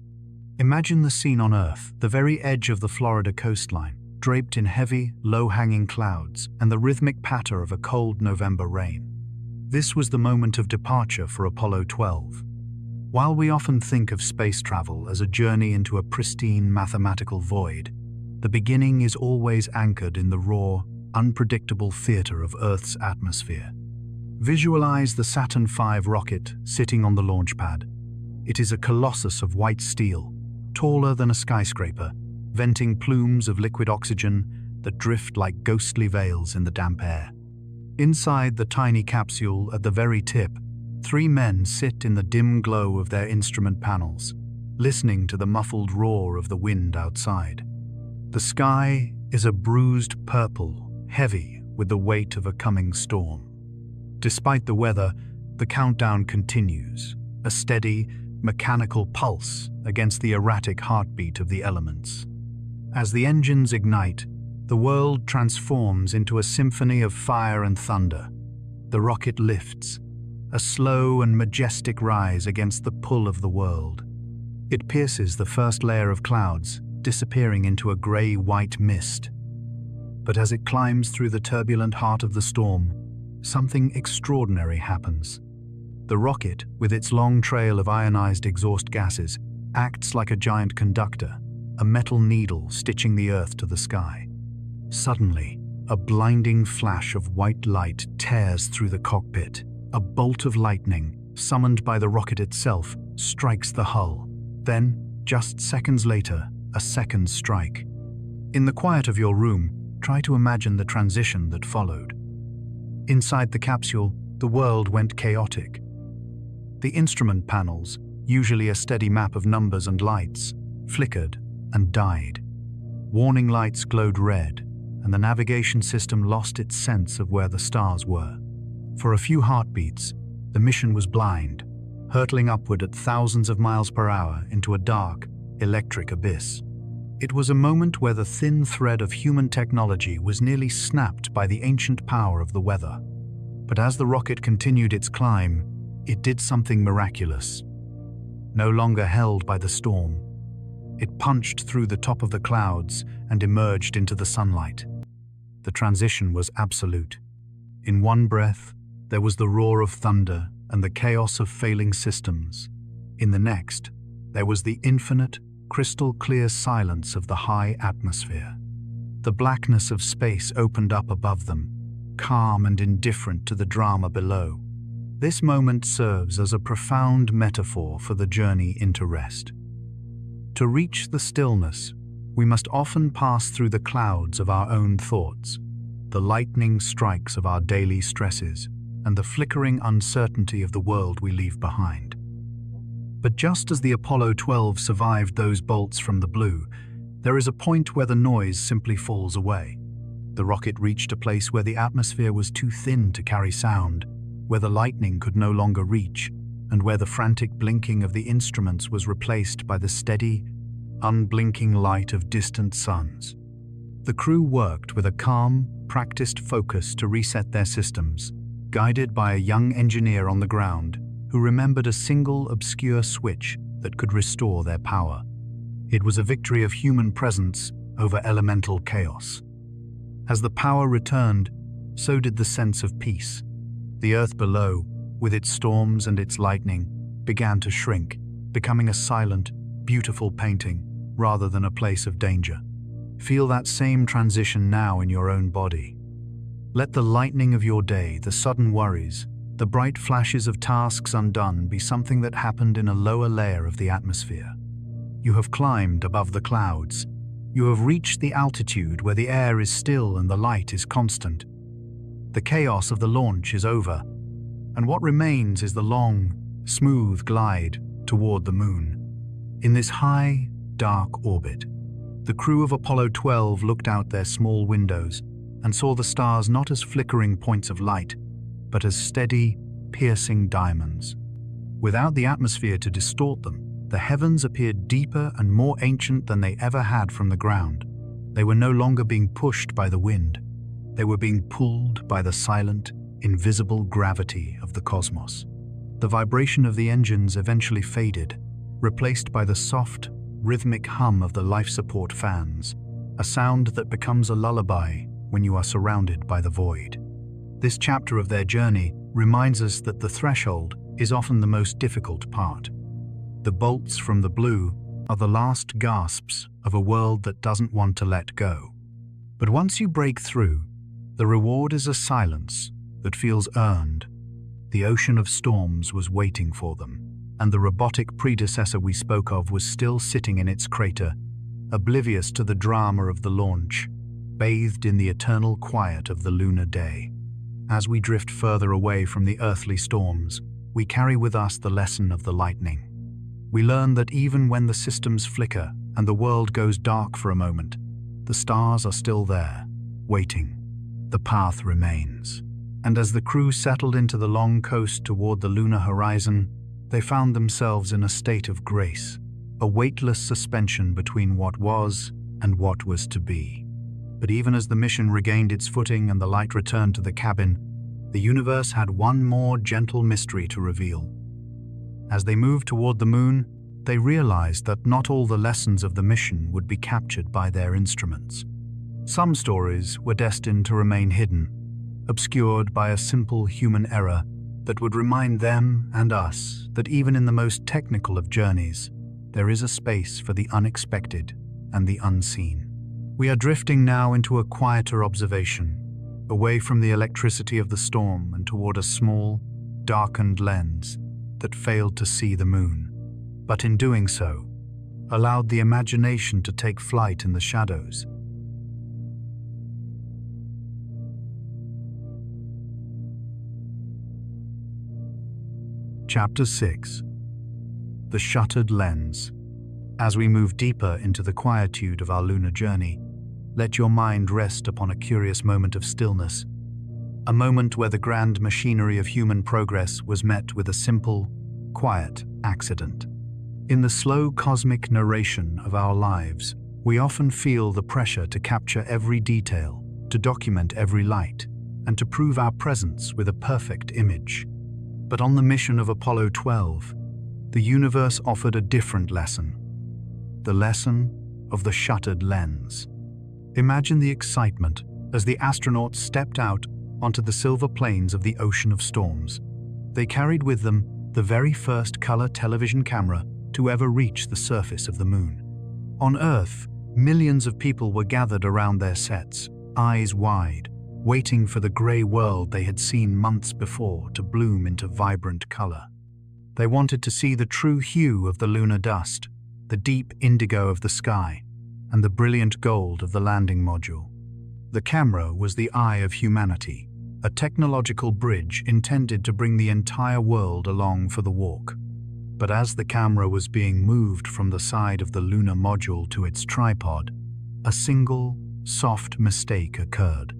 Imagine the scene on Earth, the very edge of the Florida coastline, draped in heavy, low-hanging clouds and the rhythmic patter of a cold November rain. This was the moment of departure for Apollo 12. While we often think of space travel as a journey into a pristine mathematical void, the beginning is always anchored in the raw, unpredictable theater of Earth's atmosphere. Visualize the Saturn V rocket sitting on the launch pad. It is a colossus of white steel, taller than a skyscraper, venting plumes of liquid oxygen that drift like ghostly veils in the damp air. Inside the tiny capsule at the very tip, 3 men sit in the dim glow of their instrument panels, listening to the muffled roar of the wind outside. The sky is a bruised purple, heavy with the weight of a coming storm. Despite the weather, the countdown continues, a steady, mechanical pulse against the erratic heartbeat of the elements. As the engines ignite, the world transforms into a symphony of fire and thunder. The rocket lifts, a slow and majestic rise against the pull of the world. It pierces the first layer of clouds, disappearing into a grey-white mist. But as it climbs through the turbulent heart of the storm, something extraordinary happens. The rocket, with its long trail of ionized exhaust gases, acts like a giant conductor, a metal needle stitching the Earth to the sky. Suddenly, a blinding flash of white light tears through the cockpit. A bolt of lightning, summoned by the rocket itself, strikes the hull. Then, just seconds later, a second strike. In the quiet of your room, try to imagine the transition that followed. Inside the capsule, the world went chaotic. The instrument panels, usually a steady map of numbers and lights, flickered and died. Warning lights glowed red, and the navigation system lost its sense of where the stars were. For a few heartbeats, the mission was blind, hurtling upward at thousands of miles per hour into a dark, electric abyss. It was a moment where the thin thread of human technology was nearly snapped by the ancient power of the weather. But as the rocket continued its climb, it did something miraculous. No longer held by the storm, it punched through the top of the clouds and emerged into the sunlight. The transition was absolute. In one breath, there was the roar of thunder and the chaos of failing systems. In the next, there was the infinite, crystal-clear silence of the high atmosphere. The blackness of space opened up above them, calm and indifferent to the drama below. This moment serves as a profound metaphor for the journey into rest. To reach the stillness, we must often pass through the clouds of our own thoughts, the lightning strikes of our daily stresses, and the flickering uncertainty of the world we leave behind. But just as the Apollo 12 survived those bolts from the blue, there is a point where the noise simply falls away. The rocket reached a place where the atmosphere was too thin to carry sound, where the lightning could no longer reach, and where the frantic blinking of the instruments was replaced by the steady, unblinking light of distant suns. The crew worked with a calm, practiced focus to reset their systems, guided by a young engineer on the ground who remembered a single obscure switch that could restore their power. It was a victory of human presence over elemental chaos. As the power returned, so did the sense of peace. The earth below, with its storms and its lightning, began to shrink, becoming a silent, beautiful painting rather than a place of danger. Feel that same transition now in your own body. Let the lightning of your day, the sudden worries, the bright flashes of tasks undone be something that happened in a lower layer of the atmosphere. You have climbed above the clouds. You have reached the altitude where the air is still and the light is constant. The chaos of the launch is over, and what remains is the long, smooth glide toward the moon. In this high, dark orbit, the crew of Apollo 12 looked out their small windows and saw the stars not as flickering points of light, but as steady, piercing diamonds. Without the atmosphere to distort them, the heavens appeared deeper and more ancient than they ever had from the ground. They were no longer being pushed by the wind. They were being pulled by the silent, invisible gravity of the cosmos. The vibration of the engines eventually faded, replaced by the soft, rhythmic hum of the life support fans, a sound that becomes a lullaby when you are surrounded by the void. This chapter of their journey reminds us that the threshold is often the most difficult part. The bolts from the blue are the last gasps of a world that doesn't want to let go. But once you break through, the reward is a silence that feels earned. The ocean of storms was waiting for them, and the robotic predecessor we spoke of was still sitting in its crater, oblivious to the drama of the launch, bathed in the eternal quiet of the lunar day. As we drift further away from the earthly storms, we carry with us the lesson of the lightning. We learn that even when the systems flicker and the world goes dark for a moment, the stars are still there, waiting. The path remains. And as the crew settled into the long coast toward the lunar horizon, they found themselves in a state of grace, a weightless suspension between what was and what was to be. But even as the mission regained its footing and the light returned to the cabin, the universe had one more gentle mystery to reveal. As they moved toward the moon, they realized that not all the lessons of the mission would be captured by their instruments. Some stories were destined to remain hidden, obscured by a simple human error that would remind them and us that even in the most technical of journeys, there is a space for the unexpected and the unseen. We are drifting now into a quieter observation, away from the electricity of the storm and toward a small, darkened lens that failed to see the moon, but in doing so, allowed the imagination to take flight in the shadows. Chapter 6. The Shuttered Lens. As we move deeper into the quietude of our lunar journey, let your mind rest upon a curious moment of stillness, a moment where the grand machinery of human progress was met with a simple, quiet accident. In the slow cosmic narration of our lives, we often feel the pressure to capture every detail, to document every light, and to prove our presence with a perfect image. But on the mission of Apollo 12, the universe offered a different lesson, the lesson of the shuttered lens. Imagine the excitement as the astronauts stepped out onto the silver plains of the ocean of storms. They carried with them the very first color television camera to ever reach the surface of the moon. On Earth, Millions of people were gathered around their sets, eyes wide, waiting for the grey world they had seen months before to bloom into vibrant colour. They wanted to see the true hue of the lunar dust, the deep indigo of the sky, and the brilliant gold of the landing module. The camera was the eye of humanity, a technological bridge intended to bring the entire world along for the walk. But as the camera was being moved from the side of the lunar module to its tripod, a single, soft mistake occurred.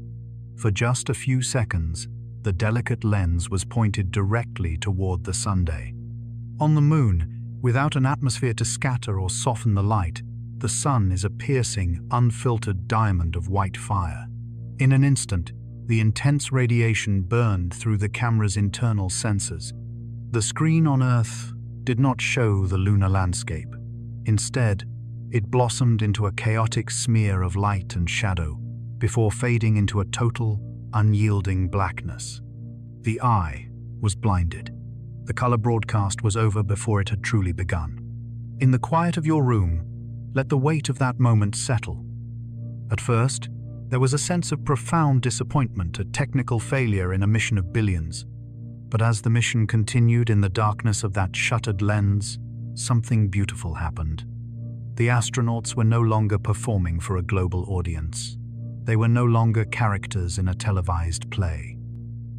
For just a few seconds, the delicate lens was pointed directly toward the Sunday. On the Moon, without an atmosphere to scatter or soften the light, the Sun is a piercing, unfiltered diamond of white fire. In an instant, the intense radiation burned through the camera's internal sensors. The screen on Earth did not show the lunar landscape. Instead, it blossomed into a chaotic smear of light and shadow, before fading into a total, unyielding blackness. The eye was blinded. The color broadcast was over before it had truly begun. In the quiet of your room, let the weight of that moment settle. At first, there was a sense of profound disappointment at technical failure in a mission of billions. But as the mission continued in the darkness of that shuttered lens, something beautiful happened. The astronauts were no longer performing for a global audience. They were no longer characters in a televised play.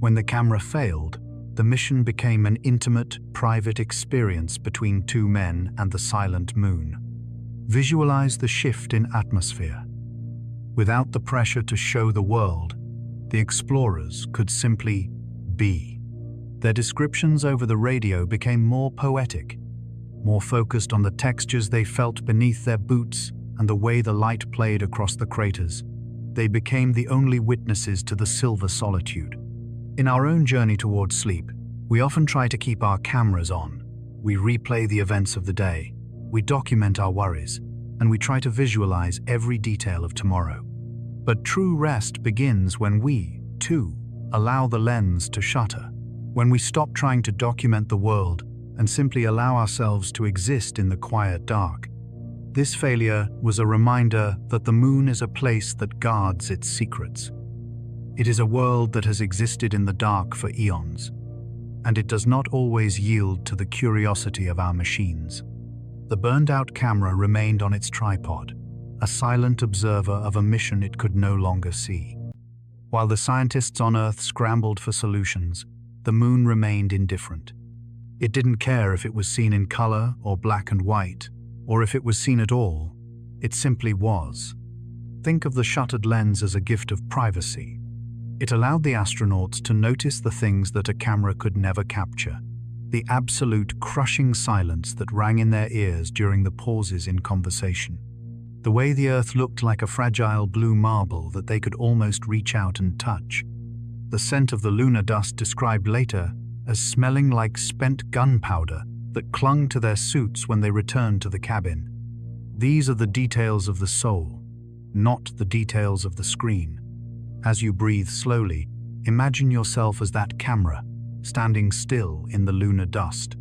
When the camera failed, the mission became an intimate, private experience between two men and the silent moon. Visualize the shift in atmosphere. Without the pressure to show the world, the explorers could simply be. Their descriptions over the radio became more poetic, more focused on the textures they felt beneath their boots and the way the light played across the craters. They became the only witnesses to the silver solitude. In our own journey towards sleep, we often try to keep our cameras on. We replay the events of the day, we document our worries, and we try to visualize every detail of tomorrow. But true rest begins when we, too, allow the lens to shutter. When we stop trying to document the world and simply allow ourselves to exist in the quiet dark. This failure was a reminder that the moon is a place that guards its secrets. It is a world that has existed in the dark for eons, and it does not always yield to the curiosity of our machines. The burned-out camera remained on its tripod, a silent observer of a mission it could no longer see. While the scientists on Earth scrambled for solutions, the moon remained indifferent. It didn't care if it was seen in color or black and white, or if it was seen at all. It simply was. Think of the shuttered lens as a gift of privacy. It allowed the astronauts to notice the things that a camera could never capture. The absolute crushing silence that rang in their ears during the pauses in conversation. The way the Earth looked like a fragile blue marble that they could almost reach out and touch. The scent of the lunar dust described later as smelling like spent gunpowder that clung to their suits when they returned to the cabin. These are the details of the soul, not the details of the screen. As you breathe slowly, imagine yourself as that camera, standing still in the lunar dust.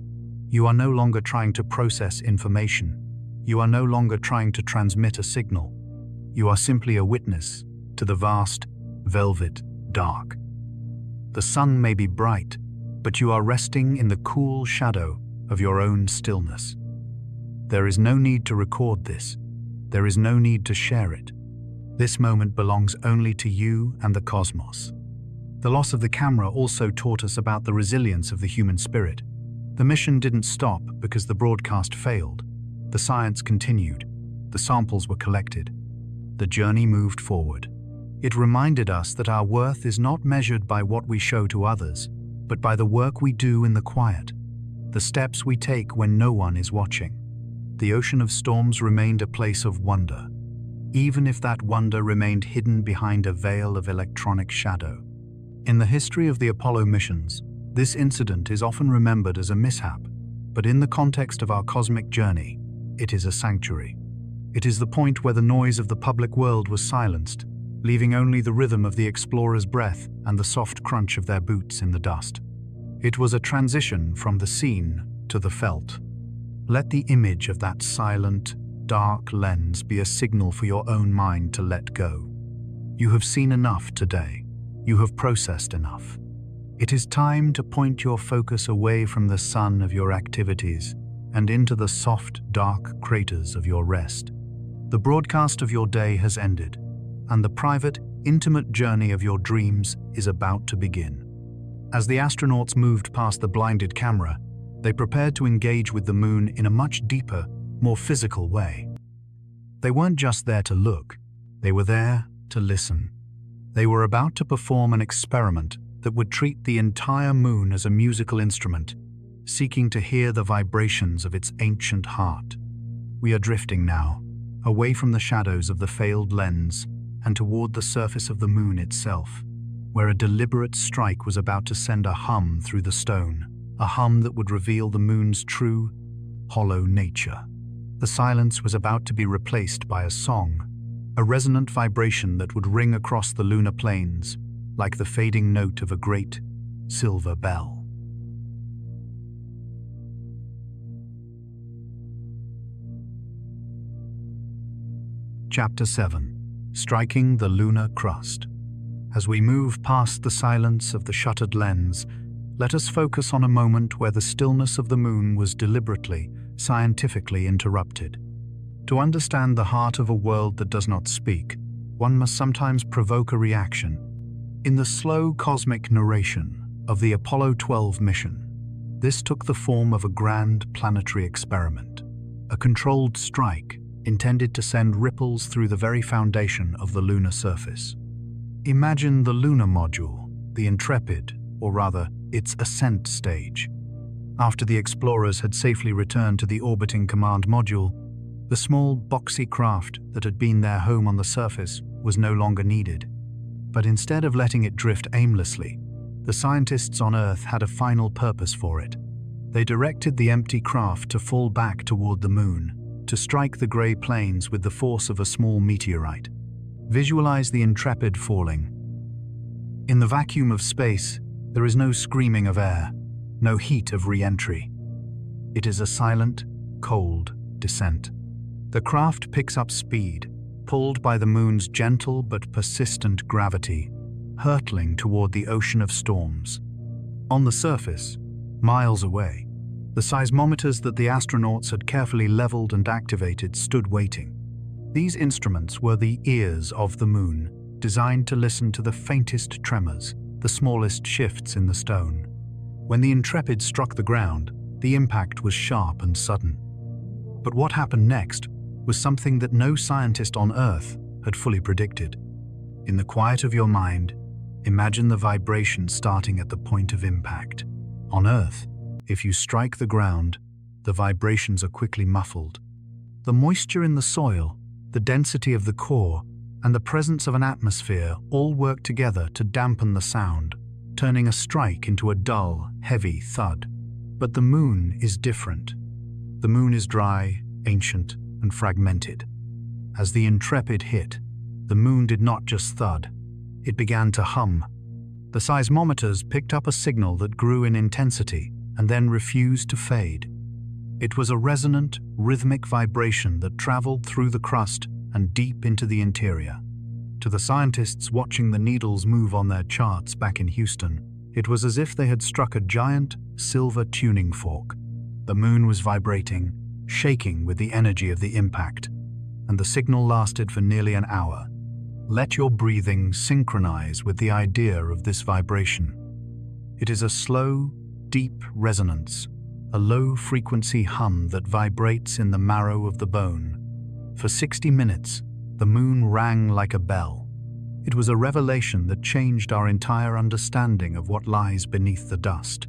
You are no longer trying to process information. You are no longer trying to transmit a signal. You are simply a witness to the vast, velvet dark. The sun may be bright, but you are resting in the cool shadow of your own stillness. There is no need to record this. There is no need to share it. This moment belongs only to you and the cosmos. The loss of the camera also taught us about the resilience of the human spirit. The mission didn't stop because the broadcast failed. The science continued. The samples were collected. The journey moved forward. It reminded us that our worth is not measured by what we show to others, but by the work we do in the quiet, the steps we take when no one is watching. The ocean of storms remained a place of wonder, even if that wonder remained hidden behind a veil of electronic shadow. In the history of the Apollo missions, this incident is often remembered as a mishap, but in the context of our cosmic journey, it is a sanctuary. It is the point where the noise of the public world was silenced, leaving only the rhythm of the explorer's breath and the soft crunch of their boots in the dust. It was a transition from the seen to the felt. Let the image of that silent, dark lens be a signal for your own mind to let go. You have seen enough today. You have processed enough. It is time to point your focus away from the sun of your activities and into the soft, dark craters of your rest. The broadcast of your day has ended, and the private, intimate journey of your dreams is about to begin. As the astronauts moved past the blinded camera, they prepared to engage with the moon in a much deeper, more physical way. They weren't just there to look, they were there to listen. They were about to perform an experiment that would treat the entire moon as a musical instrument, seeking to hear the vibrations of its ancient heart. We are drifting now, away from the shadows of the failed lens and toward the surface of the moon itself, where a deliberate strike was about to send a hum through the stone, a hum that would reveal the moon's true, hollow nature. The silence was about to be replaced by a song, a resonant vibration that would ring across the lunar plains, like the fading note of a great silver bell. Chapter 7. Striking the Lunar Crust. As we move past the silence of the shuttered lens, let us focus on a moment where the stillness of the moon was deliberately, scientifically interrupted. To understand the heart of a world that does not speak, one must sometimes provoke a reaction. In the slow cosmic narration of the Apollo 12 mission, this took the form of a grand planetary experiment, a controlled strike intended to send ripples through the very foundation of the lunar surface. Imagine the lunar module, the Intrepid, or rather, its ascent stage. After the explorers had safely returned to the orbiting command module, the small, boxy craft that had been their home on the surface was no longer needed. But instead of letting it drift aimlessly, the scientists on Earth had a final purpose for it. They directed the empty craft to fall back toward the moon, to strike the grey plains with the force of a small meteorite. Visualize the Intrepid falling. In the vacuum of space, there is no screaming of air, no heat of re-entry. It is a silent, cold descent. The craft picks up speed, pulled by the moon's gentle but persistent gravity, hurtling toward the ocean of storms. On the surface, miles away, the seismometers that the astronauts had carefully leveled and activated stood waiting. These instruments were the ears of the moon, designed to listen to the faintest tremors, the smallest shifts in the stone. When the Intrepid struck the ground, the impact was sharp and sudden. But what happened next was something that no scientist on Earth had fully predicted. In the quiet of your mind, imagine the vibration starting at the point of impact. On Earth, if you strike the ground, the vibrations are quickly muffled. The moisture in the soil, the density of the core, and the presence of an atmosphere all work together to dampen the sound, turning a strike into a dull, heavy thud. But the moon is different. The moon is dry, ancient, and fragmented. As the Intrepid hit, the moon did not just thud, it began to hum. The seismometers picked up a signal that grew in intensity and then refused to fade. It was a resonant, rhythmic vibration that traveled through the crust and deep into the interior. To the scientists watching the needles move on their charts back in Houston, it was as if they had struck a giant, silver tuning fork. The moon was vibrating, shaking with the energy of the impact, and the signal lasted for nearly an hour. Let your breathing synchronize with the idea of this vibration. It is a slow, deep resonance, a low-frequency hum that vibrates in the marrow of the bone. For 60 minutes, the moon rang like a bell. It was a revelation that changed our entire understanding of what lies beneath the dust.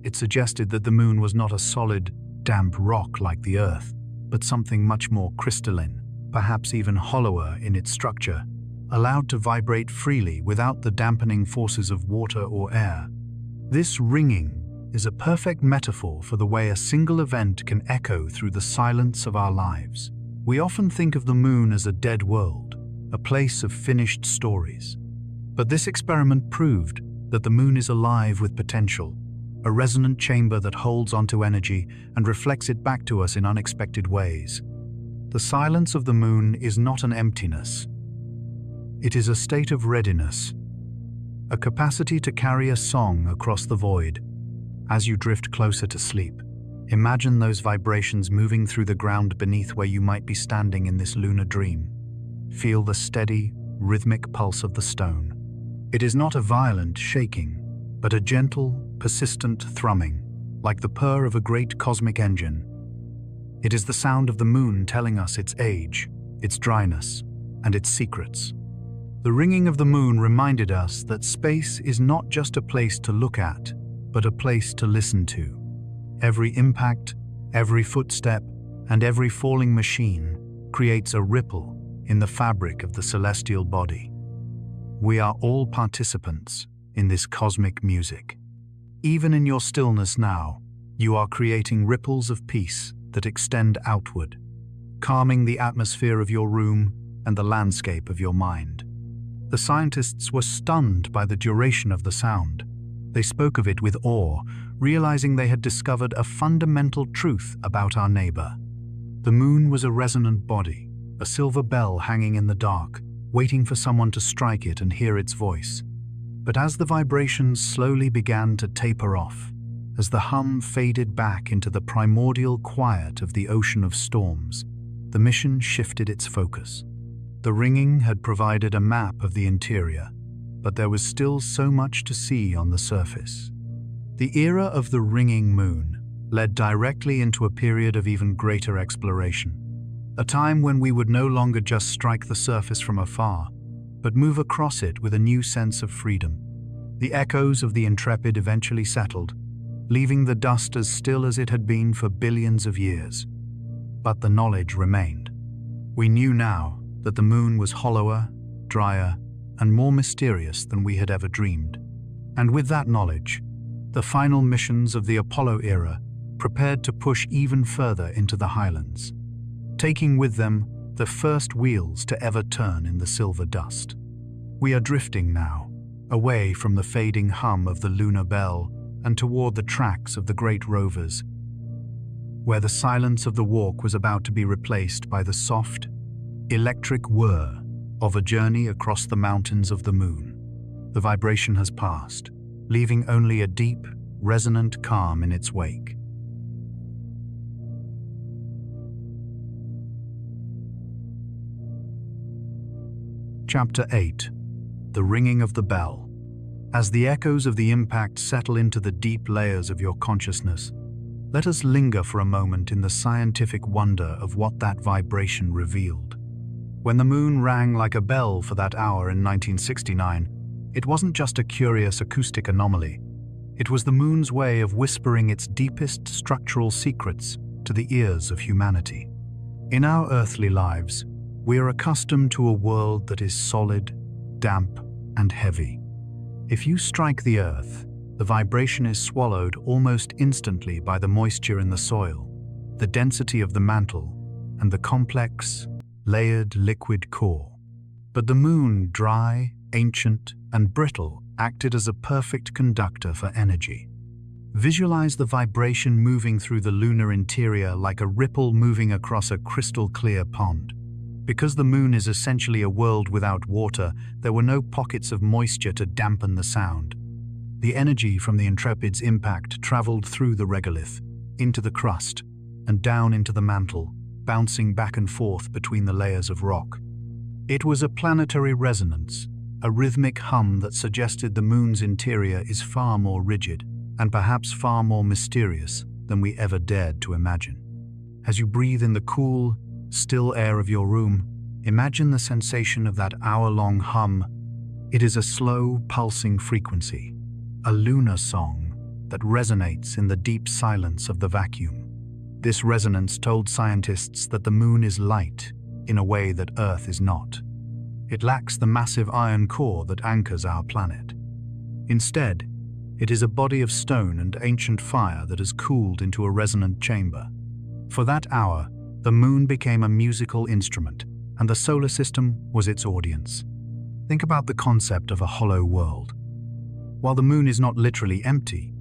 It suggested that the moon was not a solid, damp rock like the Earth, but something much more crystalline, perhaps even hollower in its structure, allowed to vibrate freely without the dampening forces of water or air. This ringing is a perfect metaphor for the way a single event can echo through the silence of our lives. We often think of the moon as a dead world, a place of finished stories. But this experiment proved that the moon is alive with potential, a resonant chamber that holds onto energy and reflects it back to us in unexpected ways. The silence of the moon is not an emptiness. It is a state of readiness, a capacity to carry a song across the void. As you drift closer to sleep, imagine those vibrations moving through the ground beneath where you might be standing in this lunar dream. Feel the steady, rhythmic pulse of the stone. It is not a violent shaking, but a gentle, persistent thrumming, like the purr of a great cosmic engine. It is the sound of the moon telling us its age, its dryness, and its secrets. The ringing of the moon reminded us that space is not just a place to look at, but a place to listen to. Every impact, every footstep, and every falling machine creates a ripple in the fabric of the celestial body. We are all participants in this cosmic music. Even in your stillness now, you are creating ripples of peace that extend outward, calming the atmosphere of your room and the landscape of your mind. The scientists were stunned by the duration of the sound. They spoke of it with awe, realizing they had discovered a fundamental truth about our neighbor. The moon was a resonant body, a silver bell hanging in the dark, waiting for someone to strike it and hear its voice. But as the vibrations slowly began to taper off, as the hum faded back into the primordial quiet of the ocean of storms, the mission shifted its focus. The ringing had provided a map of the interior, but there was still so much to see on the surface. The era of the ringing moon led directly into a period of even greater exploration, a time when we would no longer just strike the surface from afar, but move across it with a new sense of freedom. The echoes of the Intrepid eventually settled, leaving the dust as still as it had been for billions of years. But the knowledge remained. We knew now that the moon was hollower, drier, and more mysterious than we had ever dreamed. And with that knowledge, the final missions of the Apollo era prepared to push even further into the highlands, taking with them the first wheels to ever turn in the silver dust. We are drifting now, away from the fading hum of the lunar bell and toward the tracks of the great rovers, where the silence of the walk was about to be replaced by the soft, electric whir of a journey across the mountains of the moon. The vibration has passed, leaving only a deep, resonant calm in its wake. Chapter 8. The Ringing of the Bell. As the echoes of the impact settle into the deep layers of your consciousness, let us linger for a moment in the scientific wonder of what that vibration revealed. When the moon rang like a bell for that hour in 1969, it wasn't just a curious acoustic anomaly. It was the moon's way of whispering its deepest structural secrets to the ears of humanity. In our earthly lives, we are accustomed to a world that is solid, damp, and heavy. If you strike the earth, the vibration is swallowed almost instantly by the moisture in the soil, the density of the mantle, and the complex, layered liquid core. But the moon, dry, ancient, and brittle, acted as a perfect conductor for energy. Visualize the vibration moving through the lunar interior like a ripple moving across a crystal-clear pond. Because the moon is essentially a world without water, there were no pockets of moisture to dampen the sound. The energy from the Intrepid's impact traveled through the regolith, into the crust, and down into the mantle, bouncing back and forth between the layers of rock. It was a planetary resonance, a rhythmic hum that suggested the moon's interior is far more rigid, and perhaps far more mysterious than we ever dared to imagine. As you breathe in the cool, still air of your room, imagine the sensation of that hour-long hum. It is a slow, pulsing frequency, a lunar song that resonates in the deep silence of the vacuum. This resonance told scientists that the moon is light in a way that Earth is not. It lacks the massive iron core that anchors our planet. Instead, it is a body of stone and ancient fire that has cooled into a resonant chamber. For that hour, the moon became a musical instrument, and the solar system was its audience. Think about the concept of a hollow world. While the moon is not literally empty,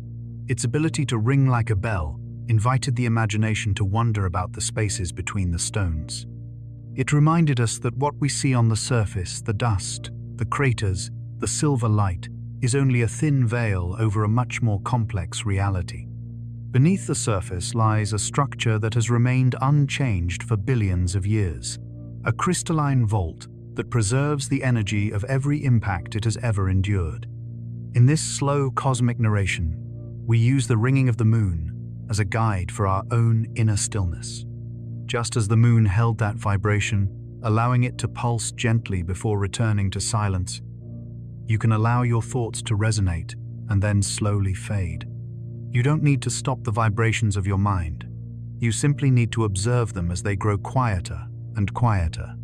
its ability to ring like a bell invited the imagination to wonder about the spaces between the stones. It reminded us that what we see on the surface, the dust, the craters, the silver light, is only a thin veil over a much more complex reality. Beneath the surface lies a structure that has remained unchanged for billions of years, a crystalline vault that preserves the energy of every impact it has ever endured. In this slow cosmic narration, we use the ringing of the moon as a guide for our own inner stillness. Just as the moon held that vibration, allowing it to pulse gently before returning to silence, you can allow your thoughts to resonate and then slowly fade. You don't need to stop the vibrations of your mind. You simply need to observe them as they grow quieter and quieter.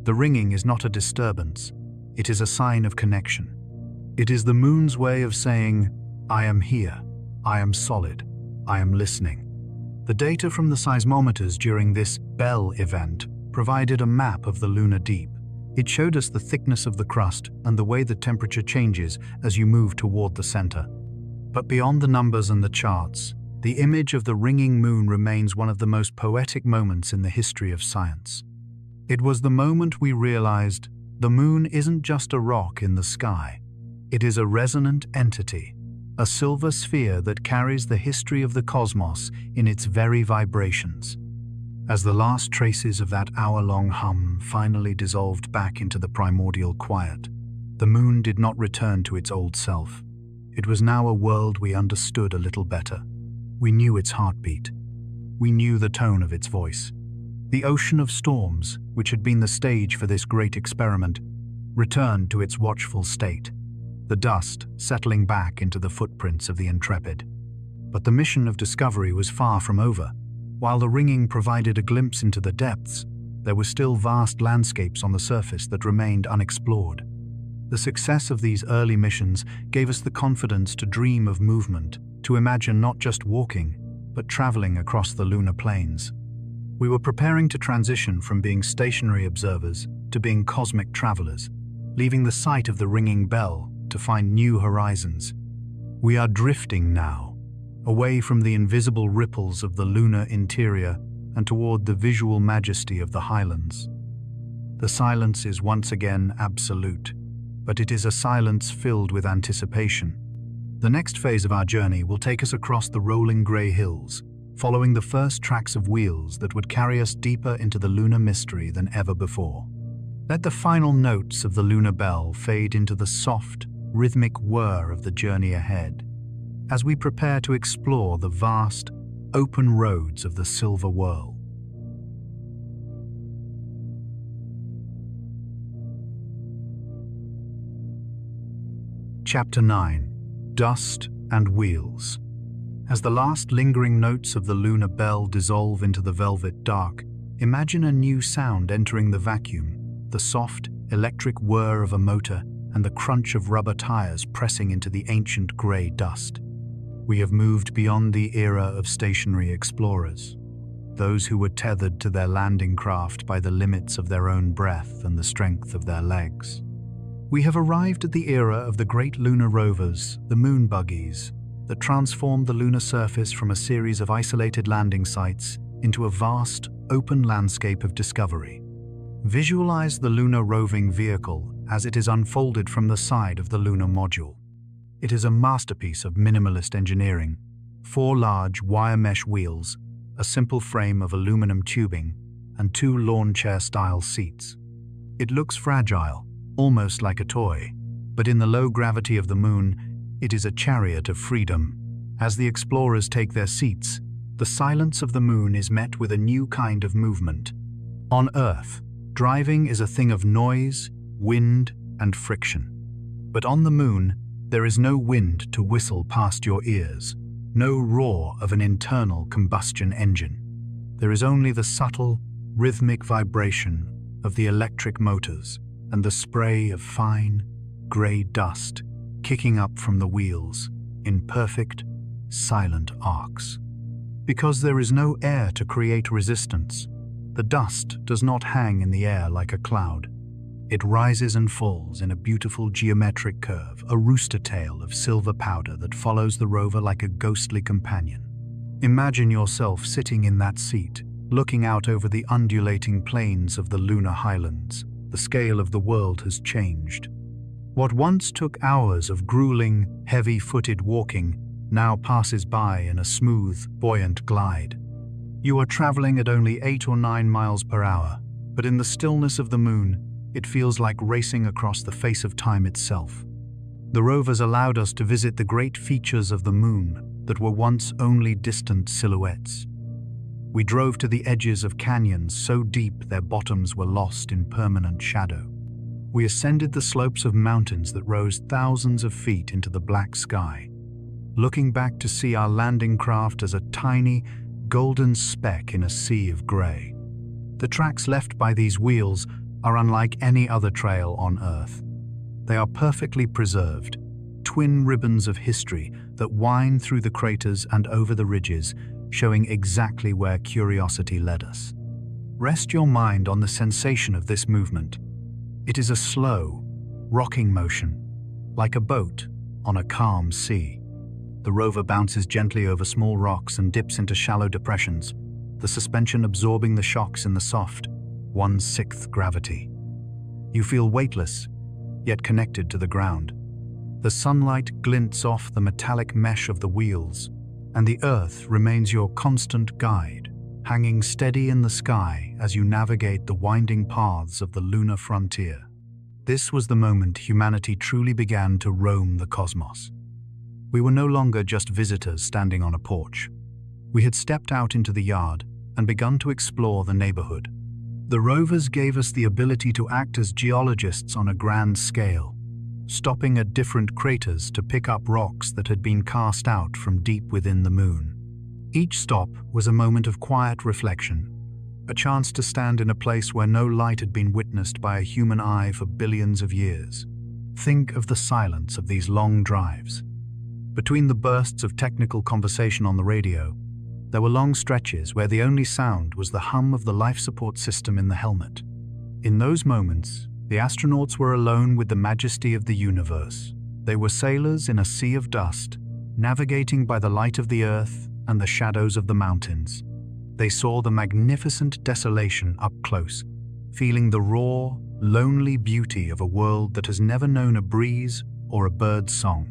The ringing is not a disturbance, it is a sign of connection. It is the moon's way of saying, I am here, I am solid, I am listening. The data from the seismometers during this Bell event provided a map of the lunar deep. It showed us the thickness of the crust and the way the temperature changes as you move toward the center. But beyond the numbers and the charts, the image of the ringing moon remains one of the most poetic moments in the history of science. It was the moment we realized the moon isn't just a rock in the sky. It is a resonant entity, a silver sphere that carries the history of the cosmos in its very vibrations. As the last traces of that hour-long hum finally dissolved back into the primordial quiet, the moon did not return to its old self. It was now a world we understood a little better. We knew its heartbeat. We knew the tone of its voice. The ocean of storms, which had been the stage for this great experiment, returned to its watchful state, the dust settling back into the footprints of the Intrepid. But the mission of discovery was far from over. While the ringing provided a glimpse into the depths, there were still vast landscapes on the surface that remained unexplored. The success of these early missions gave us the confidence to dream of movement, to imagine not just walking, but traveling across the lunar plains. We were preparing to transition from being stationary observers to being cosmic travelers, leaving the site of the ringing bell to find new horizons. We are drifting now, away from the invisible ripples of the lunar interior and toward the visual majesty of the highlands. The silence is once again absolute, but it is a silence filled with anticipation. The next phase of our journey will take us across the rolling grey hills, following the first tracks of wheels that would carry us deeper into the lunar mystery than ever before. Let the final notes of the lunar bell fade into the soft, rhythmic whir of the journey ahead, as we prepare to explore the vast, open roads of the silver whirl. Chapter 9. Dust and Wheels. As the last lingering notes of the lunar bell dissolve into the velvet dark, imagine a new sound entering the vacuum, the soft, electric whir of a motor and the crunch of rubber tires pressing into the ancient grey dust. We have moved beyond the era of stationary explorers, those who were tethered to their landing craft by the limits of their own breath and the strength of their legs. We have arrived at the era of the great lunar rovers, the moon buggies, that transformed the lunar surface from a series of isolated landing sites into a vast, open landscape of discovery. Visualize the lunar roving vehicle as it is unfolded from the side of the lunar module. It is a masterpiece of minimalist engineering. 4 large wire mesh wheels, a simple frame of aluminum tubing, and 2 lawn chair-style seats. It looks fragile, almost like a toy, but in the low gravity of the moon, it is a chariot of freedom. As the explorers take their seats, the silence of the moon is met with a new kind of movement. On Earth, driving is a thing of noise, wind, and friction. But on the moon, there is no wind to whistle past your ears, no roar of an internal combustion engine. There is only the subtle, rhythmic vibration of the electric motors and the spray of fine, grey dust kicking up from the wheels in perfect, silent arcs. Because there is no air to create resistance, the dust does not hang in the air like a cloud. It rises and falls in a beautiful geometric curve, a rooster tail of silver powder that follows the rover like a ghostly companion. Imagine yourself sitting in that seat, looking out over the undulating plains of the lunar highlands. The scale of the world has changed. What once took hours of grueling, heavy-footed walking now passes by in a smooth, buoyant glide. You are traveling at only 8 or 9 miles per hour, but in the stillness of the moon, it feels like racing across the face of time itself. The rovers allowed us to visit the great features of the moon that were once only distant silhouettes. We drove to the edges of canyons so deep their bottoms were lost in permanent shadow. We ascended the slopes of mountains that rose thousands of feet into the black sky, looking back to see our landing craft as a tiny, golden speck in a sea of grey. The tracks left by these wheels are unlike any other trail on Earth. They are perfectly preserved, twin ribbons of history that wind through the craters and over the ridges, showing exactly where curiosity led us. Rest your mind on the sensation of this movement. It is a slow, rocking motion, like a boat on a calm sea. The rover bounces gently over small rocks and dips into shallow depressions, the suspension absorbing the shocks in the soft, 1/6 gravity. You feel weightless, yet connected to the ground. The sunlight glints off the metallic mesh of the wheels, and the earth remains your constant guide, hanging steady in the sky as you navigate the winding paths of the lunar frontier. This was the moment humanity truly began to roam the cosmos. We were no longer just visitors standing on a porch. We had stepped out into the yard and begun to explore the neighborhood. The rovers gave us the ability to act as geologists on a grand scale, stopping at different craters to pick up rocks that had been cast out from deep within the moon. Each stop was a moment of quiet reflection, a chance to stand in a place where no light had been witnessed by a human eye for billions of years. Think of the silence of these long drives. Between the bursts of technical conversation on the radio, there were long stretches where the only sound was the hum of the life support system in the helmet. In those moments, the astronauts were alone with the majesty of the universe. They were sailors in a sea of dust, navigating by the light of the earth and the shadows of the mountains. They saw the magnificent desolation up close, feeling the raw, lonely beauty of a world that has never known a breeze or a bird's song.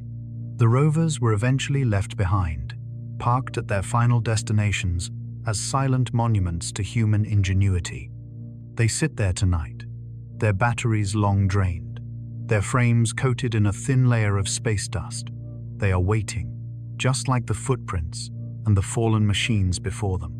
The rovers were eventually left behind, parked at their final destinations as silent monuments to human ingenuity. They sit there tonight, their batteries long drained, their frames coated in a thin layer of space dust. They are waiting, just like the footprints and the fallen machines before them.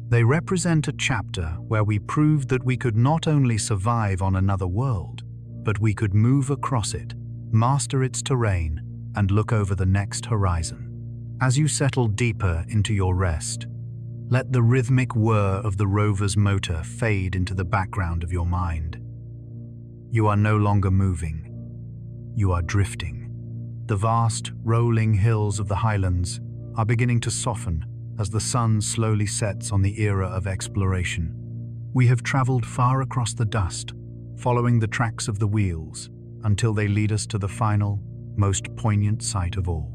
They represent a chapter where we proved that we could not only survive on another world, but we could move across it, master its terrain, and look over the next horizon. As you settle deeper into your rest, let the rhythmic whir of the rover's motor fade into the background of your mind. You are no longer moving. You are drifting. The vast, rolling hills of the highlands are beginning to soften as the sun slowly sets on the era of exploration. We have traveled far across the dust, following the tracks of the wheels, until they lead us to the final, most poignant sight of all.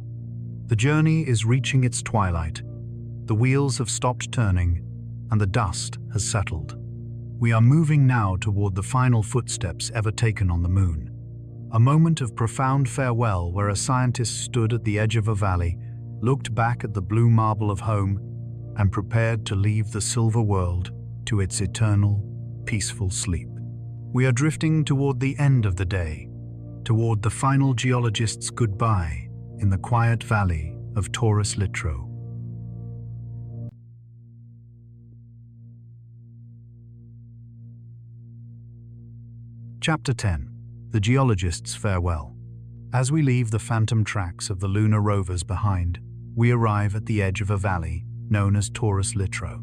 The journey is reaching its twilight. The wheels have stopped turning, and the dust has settled. We are moving now toward the final footsteps ever taken on the moon. A moment of profound farewell where a scientist stood at the edge of a valley, looked back at the blue marble of home, and prepared to leave the silver world to its eternal, peaceful sleep. We are drifting toward the end of the day, toward the final geologist's goodbye in the quiet valley of Taurus Littrow. Chapter 10. The Geologist's Farewell. As we leave the phantom tracks of the lunar rovers behind, we arrive at the edge of a valley known as Taurus Littrow.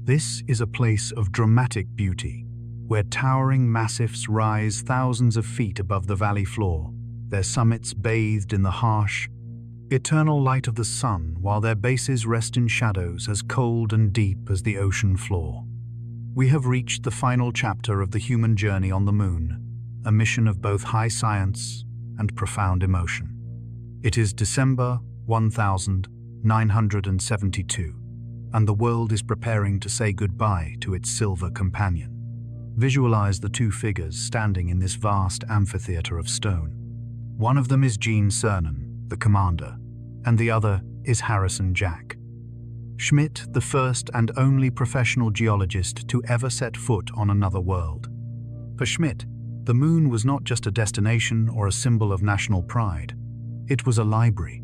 This is a place of dramatic beauty, where towering massifs rise thousands of feet above the valley floor, their summits bathed in the harsh, eternal light of the sun, while their bases rest in shadows as cold and deep as the ocean floor. We have reached the final chapter of the human journey on the moon, a mission of both high science and profound emotion. It is December 1972, and the world is preparing to say goodbye to its silver companion. Visualize the two figures standing in this vast amphitheater of stone. One of them is Gene Cernan, the commander, and the other is Harrison Jack. Schmidt, the first and only professional geologist to ever set foot on another world. For Schmidt, the moon was not just a destination or a symbol of national pride. It was a library.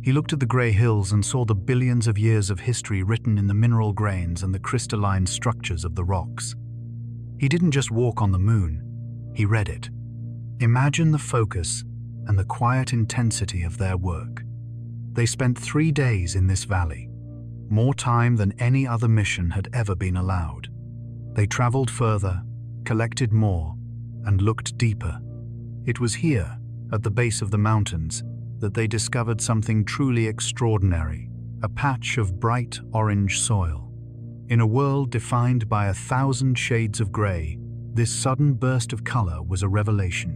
He looked at the grey hills and saw the billions of years of history written in the mineral grains and the crystalline structures of the rocks. He didn't just walk on the moon, he read it. Imagine the focus and the quiet intensity of their work. They spent 3 days in this valley, more time than any other mission had ever been allowed. They traveled further, collected more, and looked deeper. It was here, at the base of the mountains, that they discovered something truly extraordinary, a patch of bright orange soil. In a world defined by 1,000 shades of grey, this sudden burst of colour was a revelation.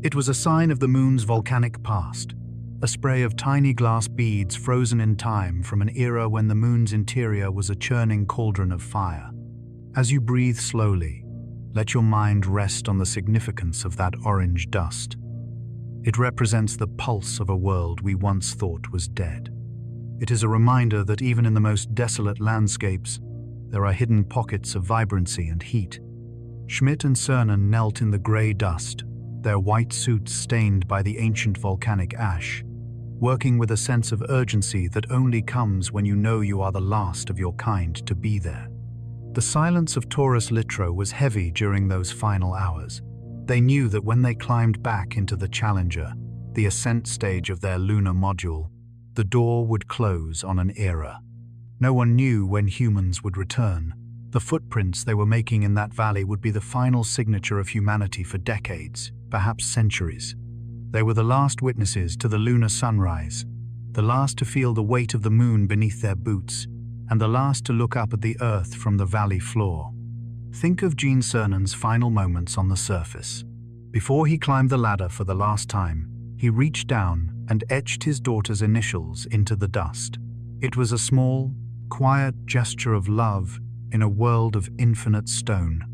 It was a sign of the moon's volcanic past, a spray of tiny glass beads frozen in time from an era when the moon's interior was a churning cauldron of fire. As you breathe slowly, let your mind rest on the significance of that orange dust. It represents the pulse of a world we once thought was dead. It is a reminder that even in the most desolate landscapes, there are hidden pockets of vibrancy and heat. Schmidt and Cernan knelt in the grey dust, their white suits stained by the ancient volcanic ash, working with a sense of urgency that only comes when you know you are the last of your kind to be there. The silence of Taurus Littrow was heavy during those final hours. They knew that when they climbed back into the Challenger, the ascent stage of their lunar module, the door would close on an era. No one knew when humans would return. The footprints they were making in that valley would be the final signature of humanity for decades, perhaps centuries. They were the last witnesses to the lunar sunrise, the last to feel the weight of the moon beneath their boots, and the last to look up at the Earth from the valley floor. Think of Gene Cernan's final moments on the surface. Before he climbed the ladder for the last time, he reached down and etched his daughter's initials into the dust. It was a small, quiet gesture of love in a world of infinite stone.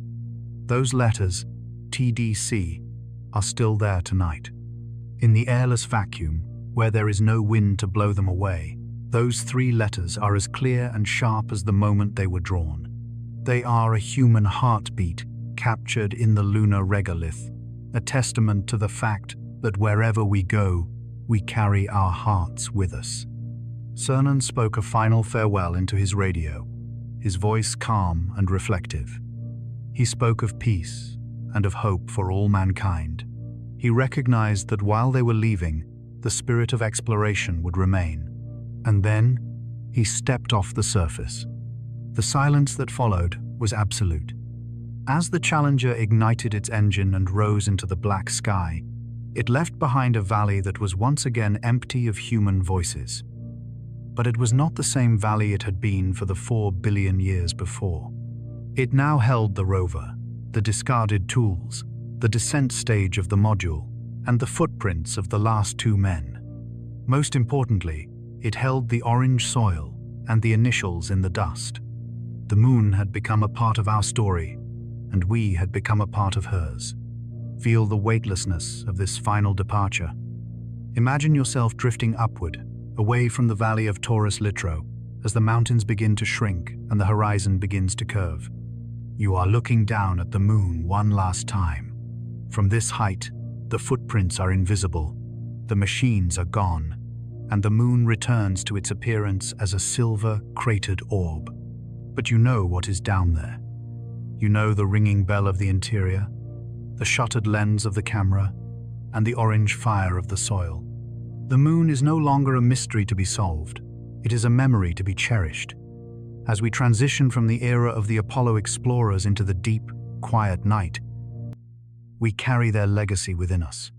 Those letters, TDC, are still there tonight. In the airless vacuum, where there is no wind to blow them away, those 3 letters are as clear and sharp as the moment they were drawn. They are a human heartbeat captured in the lunar regolith, a testament to the fact that wherever we go, we carry our hearts with us. Cernan spoke a final farewell into his radio, his voice calm and reflective. He spoke of peace and of hope for all mankind. He recognized that while they were leaving, the spirit of exploration would remain. And then, he stepped off the surface. The silence that followed was absolute. As the Challenger ignited its engine and rose into the black sky, it left behind a valley that was once again empty of human voices. But it was not the same valley it had been for the 4 billion years before. It now held the rover, the discarded tools, the descent stage of the module, and the footprints of the last 2 men. Most importantly, it held the orange soil and the initials in the dust. The moon had become a part of our story, and we had become a part of hers. Feel the weightlessness of this final departure. Imagine yourself drifting upward, away from the valley of Taurus Littrow, as the mountains begin to shrink and the horizon begins to curve. You are looking down at the moon one last time. From this height, the footprints are invisible, the machines are gone, and the moon returns to its appearance as a silver, cratered orb. But you know what is down there. You know the ringing bell of the interior, the shuttered lens of the camera, and the orange fire of the soil. The moon is no longer a mystery to be solved. It is a memory to be cherished. As we transition from the era of the Apollo explorers into the deep, quiet night, we carry their legacy within us.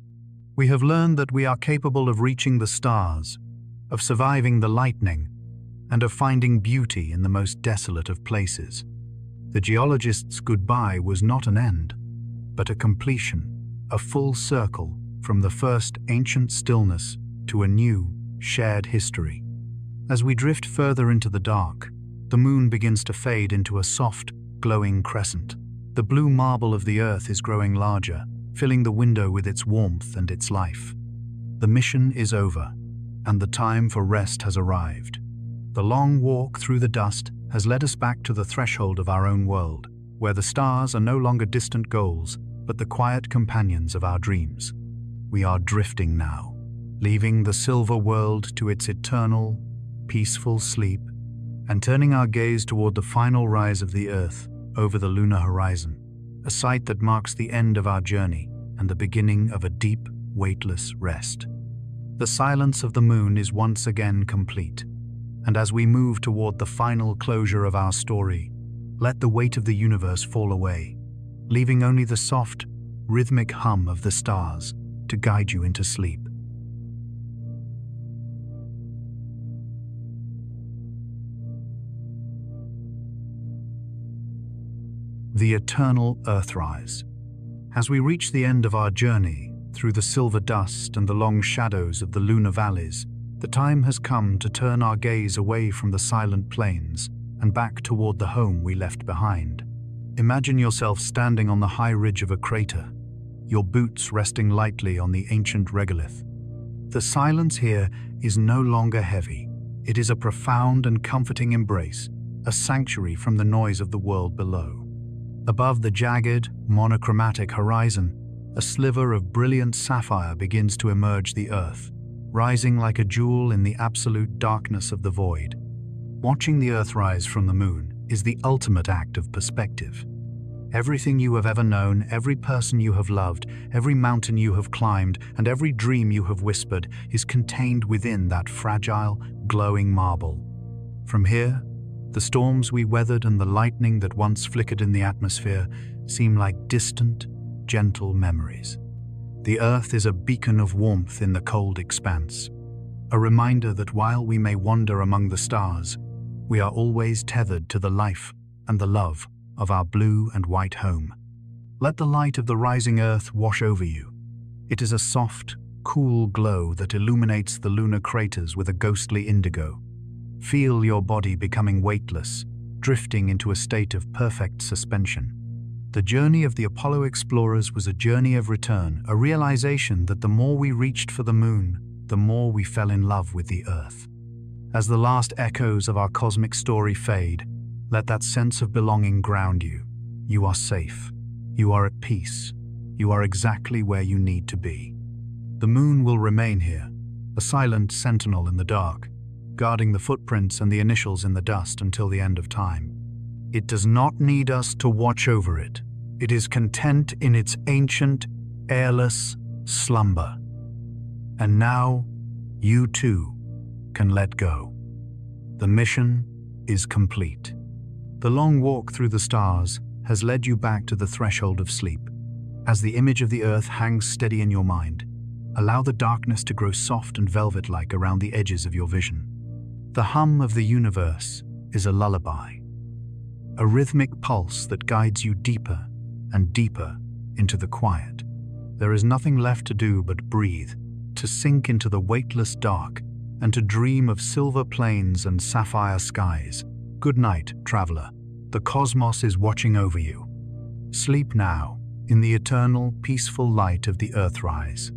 We have learned that we are capable of reaching the stars, of surviving the lightning, and of finding beauty in the most desolate of places. The geologist's goodbye was not an end, but a completion, a full circle from the first ancient stillness to a new, shared history. As we drift further into the dark, The moon begins to fade into a soft, glowing crescent. The blue marble of the earth is growing larger, filling the window with its warmth and its life. The mission is over, and the time for rest has arrived. The long walk through the dust has led us back to the threshold of our own world, where the stars are no longer distant goals, but the quiet companions of our dreams. We are drifting now, leaving the silver world to its eternal, peaceful sleep, and turning our gaze toward the final rise of the Earth over the lunar horizon, a sight that marks the end of our journey and the beginning of a deep, weightless rest. The silence of the moon is once again complete, and as we move toward the final closure of our story, let the weight of the universe fall away, leaving only the soft, rhythmic hum of the stars to guide you into sleep. The eternal Earthrise. As we reach the end of our journey through the silver dust and the long shadows of the lunar valleys, the time has come to turn our gaze away from the silent plains and back toward the home we left behind. Imagine yourself standing on the high ridge of a crater, your boots resting lightly on the ancient regolith. The silence here is no longer heavy. It is a profound and comforting embrace, a sanctuary from the noise of the world below. Above the jagged, monochromatic horizon, a sliver of brilliant sapphire begins to emerge the earth, rising like a jewel in the absolute darkness of the void. Watching the earth rise from the moon is the ultimate act of perspective. Everything you have ever known, every person you have loved, every mountain you have climbed, and every dream you have whispered is contained within that fragile, glowing marble. From here, the storms we weathered and the lightning that once flickered in the atmosphere seem like distant, gentle memories. The earth is a beacon of warmth in the cold expanse, a reminder that while we may wander among the stars, we are always tethered to the life and the love of our blue and white home. Let the light of the rising earth wash over you. It is a soft, cool glow that illuminates the lunar craters with a ghostly indigo. Feel your body becoming weightless, drifting into a state of perfect suspension. The journey of the Apollo explorers was a journey of return, a realization that the more we reached for the moon, the more we fell in love with the Earth. As the last echoes of our cosmic story fade, let that sense of belonging ground you. You are safe. You are at peace. You are exactly where you need to be. The moon will remain here, a silent sentinel in the dark, guarding the footprints and the initials in the dust until the end of time. It does not need us to watch over it. It is content in its ancient, airless slumber. And now, you too can let go. The mission is complete. The long walk through the stars has led you back to the threshold of sleep. As the image of the earth hangs steady in your mind, allow the darkness to grow soft and velvet-like around the edges of your vision. The hum of the universe is a lullaby, a rhythmic pulse that guides you deeper and deeper into the quiet. There is nothing left to do but breathe, to sink into the weightless dark, and to dream of silver plains and sapphire skies. Good night, traveler. The cosmos is watching over you. Sleep now in the eternal, peaceful light of the Earthrise.